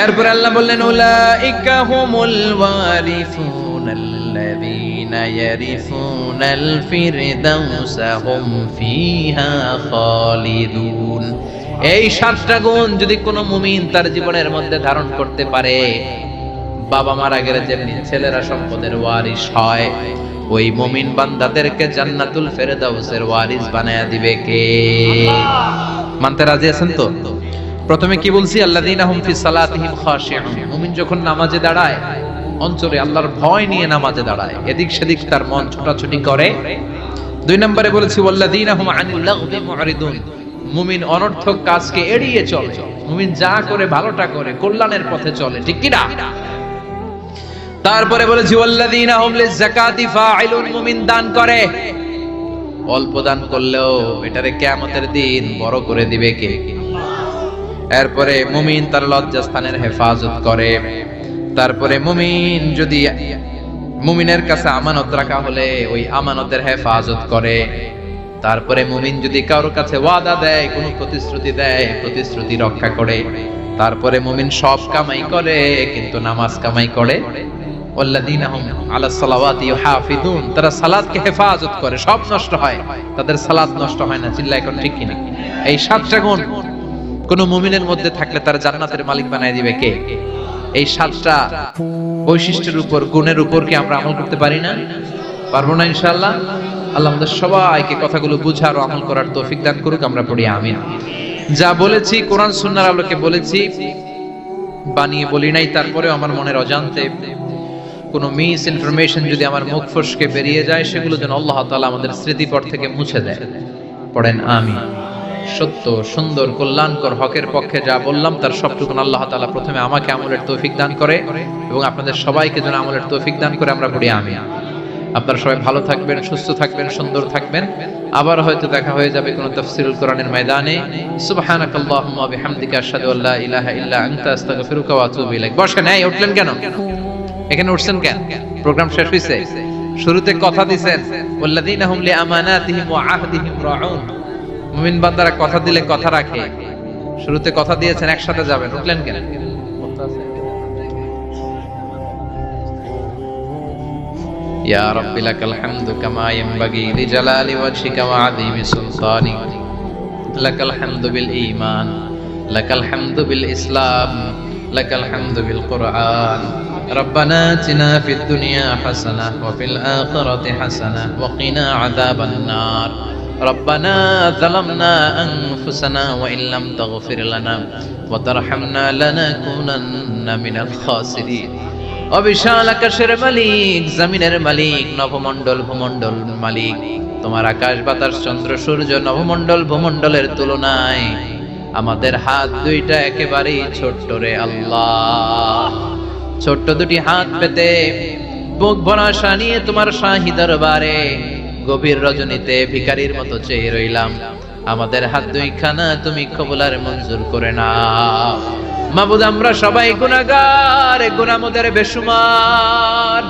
এরপর আল্লাহ বললেন উলাইকা হুমুল ওয়ারিসুনাল্লাযীনা ইয়ারিসুনাল ফিরদাউসা হুম ফিহা খালিদুন। এই 7টা গুণ যদি কোনো মুমিন তার জীবনের মধ্যে ধারণ করতে পারে, বাবা মারা গেলে যেমনি ছেলেরা সম্পদের ওয়ারিস হয়, ওই মুমিন বান্দাদেরকে জান্নাতুল ফেরদাউসের ওয়ারিস বানায়া দিবে কে? মানতে রাজি আছেন তো? প্রথমে কি বলছি? আল্লাযীনা হুম ফি সালাতিহিম খাশিউন। মুমিন যখন নামাজে দাঁড়ায়, অন্তরে আল্লাহর ভয় নিয়ে নামাজে দাঁড়ায়, এদিক সেদিক তার মন ছোটাছুটি করে। 2 নম্বরে বলেছি ওয়াল্লাযীনা হুম আনিল লাগবি মুরিদুন। মুমিন অনর্থক কাজকে এড়িয়ে চলে। মুমিন যা করে ভালোটা করে, কল্যাণের পথে চলে। ঠিক কি না? তারপরে বলেছি ওয়াল্লাযীনা হুম লিযাকাতি ফাইলুন। মুমিন দান করে, অল্প দান করলেও এটারে কিয়ামতের দিন বড় করে দিবে কে? এরপরে মুমিন তার লজ্জাস্থানের হেফাজত করে। তারপরে মুমিন যদি মুমিনের কাছে আমানত রাখা হলে ওই আমানতের হেফাজত করে। তারপরে মুমিন যদি কারোর কাছে ওয়াদা দেয়, কোনো প্রতিশ্রুতি দেয়, প্রতিশ্রুতি রক্ষা করে। তারপরে মুমিন সব কামাই করে, কিন্তু নামাজ কামাই করে। ওয়াল্লাযীনা হুম আলা সালাওয়াতি ইউহাফিযুন। তারা সালাতকে হেফাজত করে, সব নষ্ট হয়, তাদের সালাত নষ্ট হয় না। চিল্লায় এখন ঠিক কিনা? এই 7টা গুণ কোন মুমিনের মধ্যে থাকলে তার জান্নাতের মালিক বানায় দিবে কে? এই 7টা বৈশিষ্ট্যের উপর, গুণের উপর কি আমরা আমল করতে পারি না? পারবো না ইনশাআল্লাহ? আল্লাহ আমাদের সবাইকে কথাগুলো বুঝার ও আমল করার তৌফিক দান করুক। আমরা পড়ি আমিন। যা বলেছি কোরআন সুন্নাহর আলোকে বলেছি, বানিয়ে বলি নাই। তারপরেও আমার মনের অজান্তে কোনো মিস ইনফরমেশন যদি আমার মুখ ফসকে বেরিয়ে যায়, সেগুলো যেন আল্লাহ তাআলা আমাদের স্মৃতিপট থেকে মুছে দেয়। পড়েন আমিন। সত্য, সুন্দর, কল্যাণকর, হকের পক্ষে যা বললাম তার সবটুকু আল্লাহ তাআলা প্রথমে আমাকে আমলের তৌফিক দান করে এবং আপনাদের সবাইকে যেন আমলের তৌফিক দান করে। আমরা পড়ি আমিন। আপনারা সবাই ভালো থাকবেন, সুস্থ থাকবেন, সুন্দর থাকবেন। আবার হয়তো দেখা হয়ে যাবে কোনো তাফসীরুল কোরআনের ময়দানে। সুবহানাকাল্লাহুম্মা ওয়া বিহামদিকা আশহাদু আল্লা ইলাহা ইল্লা আনতা আস্তাগফিরুকা ওয়া আতুবু ইলাইক। বসেন, এই উঠলেন কেন? এখানে উঠছেন কেন? প্রোগ্রাম শেষ হইছে? শুরুতে কথা দিবেন, ওয়াল্লাযীনা হুম লিআমানাতিহিম ওয়া আহদিহিম রাউন। মুমিন বান্দারা কথা দিলে কথা রাখে। শুরুতে কথা দিয়েছেন, একসাথে যাবেন, উঠলেন কেন? ইয়া রাব্বি লাকাল হামদু কামা ইয়ানবাগি লিজালালি ওয়াজহিকা ওয়া আযীমি সুলতানিক। লাকাল হামদু বিল ঈমান, লাকাল হামদু বিল ইসলাম, লাকাল হামদু বিল কুরআন। রব্বানা আতিনা ফিদ দুনিয়া হাসানাহ ওয়া ফিল আখিরাতি হাসানাহ ওয়া কিনা আযাবান নার। রব্বানা যালামনা আনফুসানা ওয়া ইল্লাম তাগফির লানা ওয়া তারহামনা লানাকুনান্না মিনাল খাসিরিন। অবিশাল আকাশের মালিক, জমিনের মালিক, নভমণ্ডল ভূমণ্ডল মালিক, তোমার আকাশ বাতাস চন্দ্র সূর্য নভমণ্ডল ভূমণ্ডলের তুলনায় আমাদের হাত দুইটা একেবারেই ছোট্ট রে আল্লাহ। ছোট্ট দুটি হাত পেতে বুক ভরা আশা নিয়ে তোমার শাহী দরবারে গভীর রজনীতে ভিখারির মতো চেয়ে রইলাম। আমাদের হাত দুইখানা তুমি কবুল আর মঞ্জুর করে নাও। মাবুদ, আমরা সবাই গুনাহগার, গুনাহ আমাদের বেশুমার।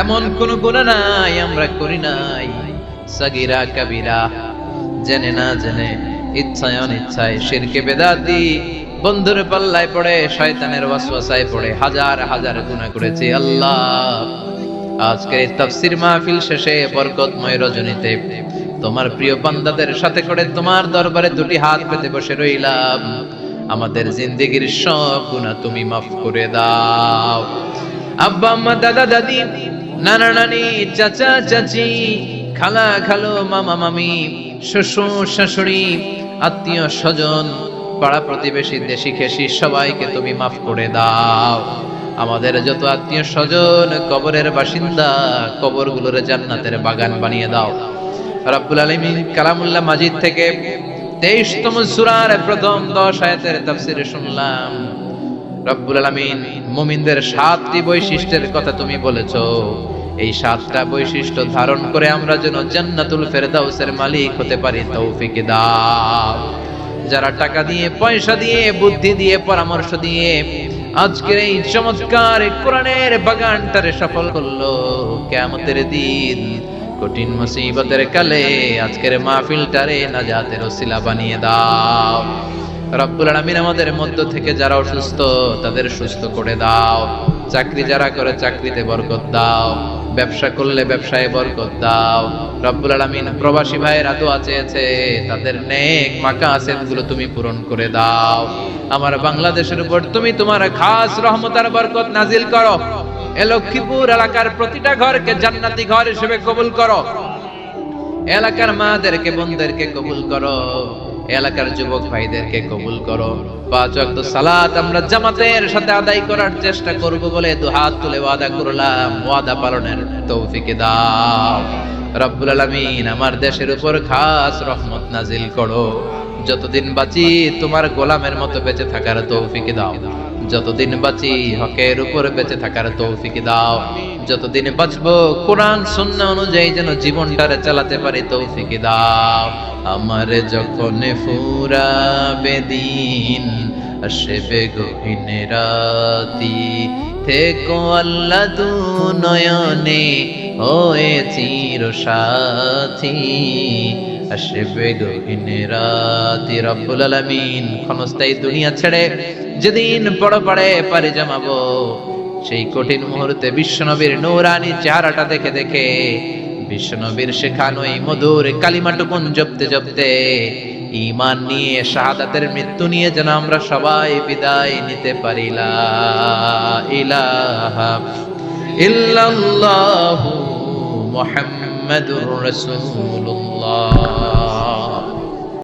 এমন কোন গুনাহ নাই আমরা করি নাই, সাগীরা কাবীরা, জেনে না জেনে, ইচ্ছায় অনিচ্ছায়, শিরকে বেদাতি, বন্ধুর পাল্লায় পড়ে, শয়তানের ওয়াসওয়াসায় পড়ে হাজার হাজার গুনাহ করেছি আল্লাহ। আজকের এই তাফসীর মাহফিল শেষে বরকতময় রজনীতে তোমার প্রিয় বান্দাদের সাথে করে তোমার দরবারে দুটি হাত পেতে বসে রইলাম। আমাদের জিন্দেগির সব গুনাহ তুমি মাফ করে দাও। আব্বা আম্মা, দাদা দাদি, নানা নানি, চাচা চাচি, খালা খালো, মামা মামি, শ্বশুর শাশুড়ি, আত্মীয় স্বজন, পাড়া প্রতিবেশী, দেশি খেসি, সবাইকে তুমি মাফ করে দাও। আমাদের যত আত্মীয় স্বজন কবরের বাসিন্দা, কবরগুলোর জান্নাতের বাগান বানিয়ে দাও। রব্বুল আলামিন, কালামুল্লাহ মাজিদ থেকে 23তম সূরার প্রথম 10 আয়াতের তাফসীর শুনলাম। রব্বুল আলামিন মুমিনদের 7টি বৈশিষ্ট্যের কথা তুমি বলেছো। এই 7টা বৈশিষ্ট্য ধারণ করে আমরা যেন জান্নাতুল ফেরদাউসের মালিক হতে পারি, তৌফিক দাও। যারা টাকা দিয়ে, পয়সা দিয়ে, বুদ্ধি দিয়ে, পরামর্শ দিয়ে আজকের এই চমৎকার কোরআনের বাগানটারে সফল করলো, কিয়ামতের দিন কঠিন মুসিবতের কালে আজকের মাহফিলটারে নাজাতের ওসিলা বানিয়ে দাও। রব্বুল আলামিন, আমাদের মধ্য থেকে যারা অসুস্থ তাদের সুস্থ করে দাও। চাকরি যারা করে চাকরিতে বরকত দাও, ব্যবসা করলে ব্যবসায় বরকত দাও। রব্বুল আলামিন, প্রবাসী ভাইয়েরা দোয়া চেয়েছে, তাদের নেক মাকাসেদগুলো তুমি পূরণ করে দাও। আমার বাংলাদেশের উপর তুমি তোমার খাস রহমত আর বরকত নাজিল করো। এ লক্ষ্মীপুর এলাকার প্রতিটা ঘরকে জান্নাতি ঘর হিসেবে কবুল করো। এলাকার মাদেরকে, বোনদেরকে কবুল করো। এলাকার যুবক ভাইদেরকে কবুল করো। 5 ওয়াক্ত সালাত আমরা জামাতের সাথে আদায় করার চেষ্টা করব বলে দুহাত তুলে ওয়াদা করলাম। ওয়াদা পালনের তৌফিক দাও। রব্বুল আলামিন, আমার দেশের উপর খাস রহমত নাজিল করো। যতদিন বাঁচি তোমার গোলামের মতো বেঁচে থাকার তৌফিক দাও। যতদিন বাঁচি হকের উপর বেঁচে থাকার তৌফিক দাও। যতদিন বাঁচবো কোরআন সুন্নাহ অনুযায়ী যেন জীবনটারে চালাতে পারি, তৌফিক দাও। আমার যখন ফুরাবে দিন, আসবে গহীন রাতি, থেকো আল্লাহ দু নয়নে হয়ে চির সাথী, আসবে গহীন রাতি। রব্বুল আলামিন, ক্ষণস্থায়ী দুনিয়া ছেড়ে যেদিন পরপারে পাড়ি জমাবো, সেই কঠিন মুহূর্তে বিশ্বনবীর নূরানি চেহারাটা দেখে দেখে, বিশ্বনবীর শেখানো এই মধুর কালিমাটুকুন জপতে জপতে, ঈমান নিয়ে, শাহাদাতের মৃত্যু নিয়ে যেন আমরা সবাই বিদায় নিতে পারি। লা ইলাহা ইল্লাল্লাহু মুহাম্মাদুর রাসূলুল্লাহ।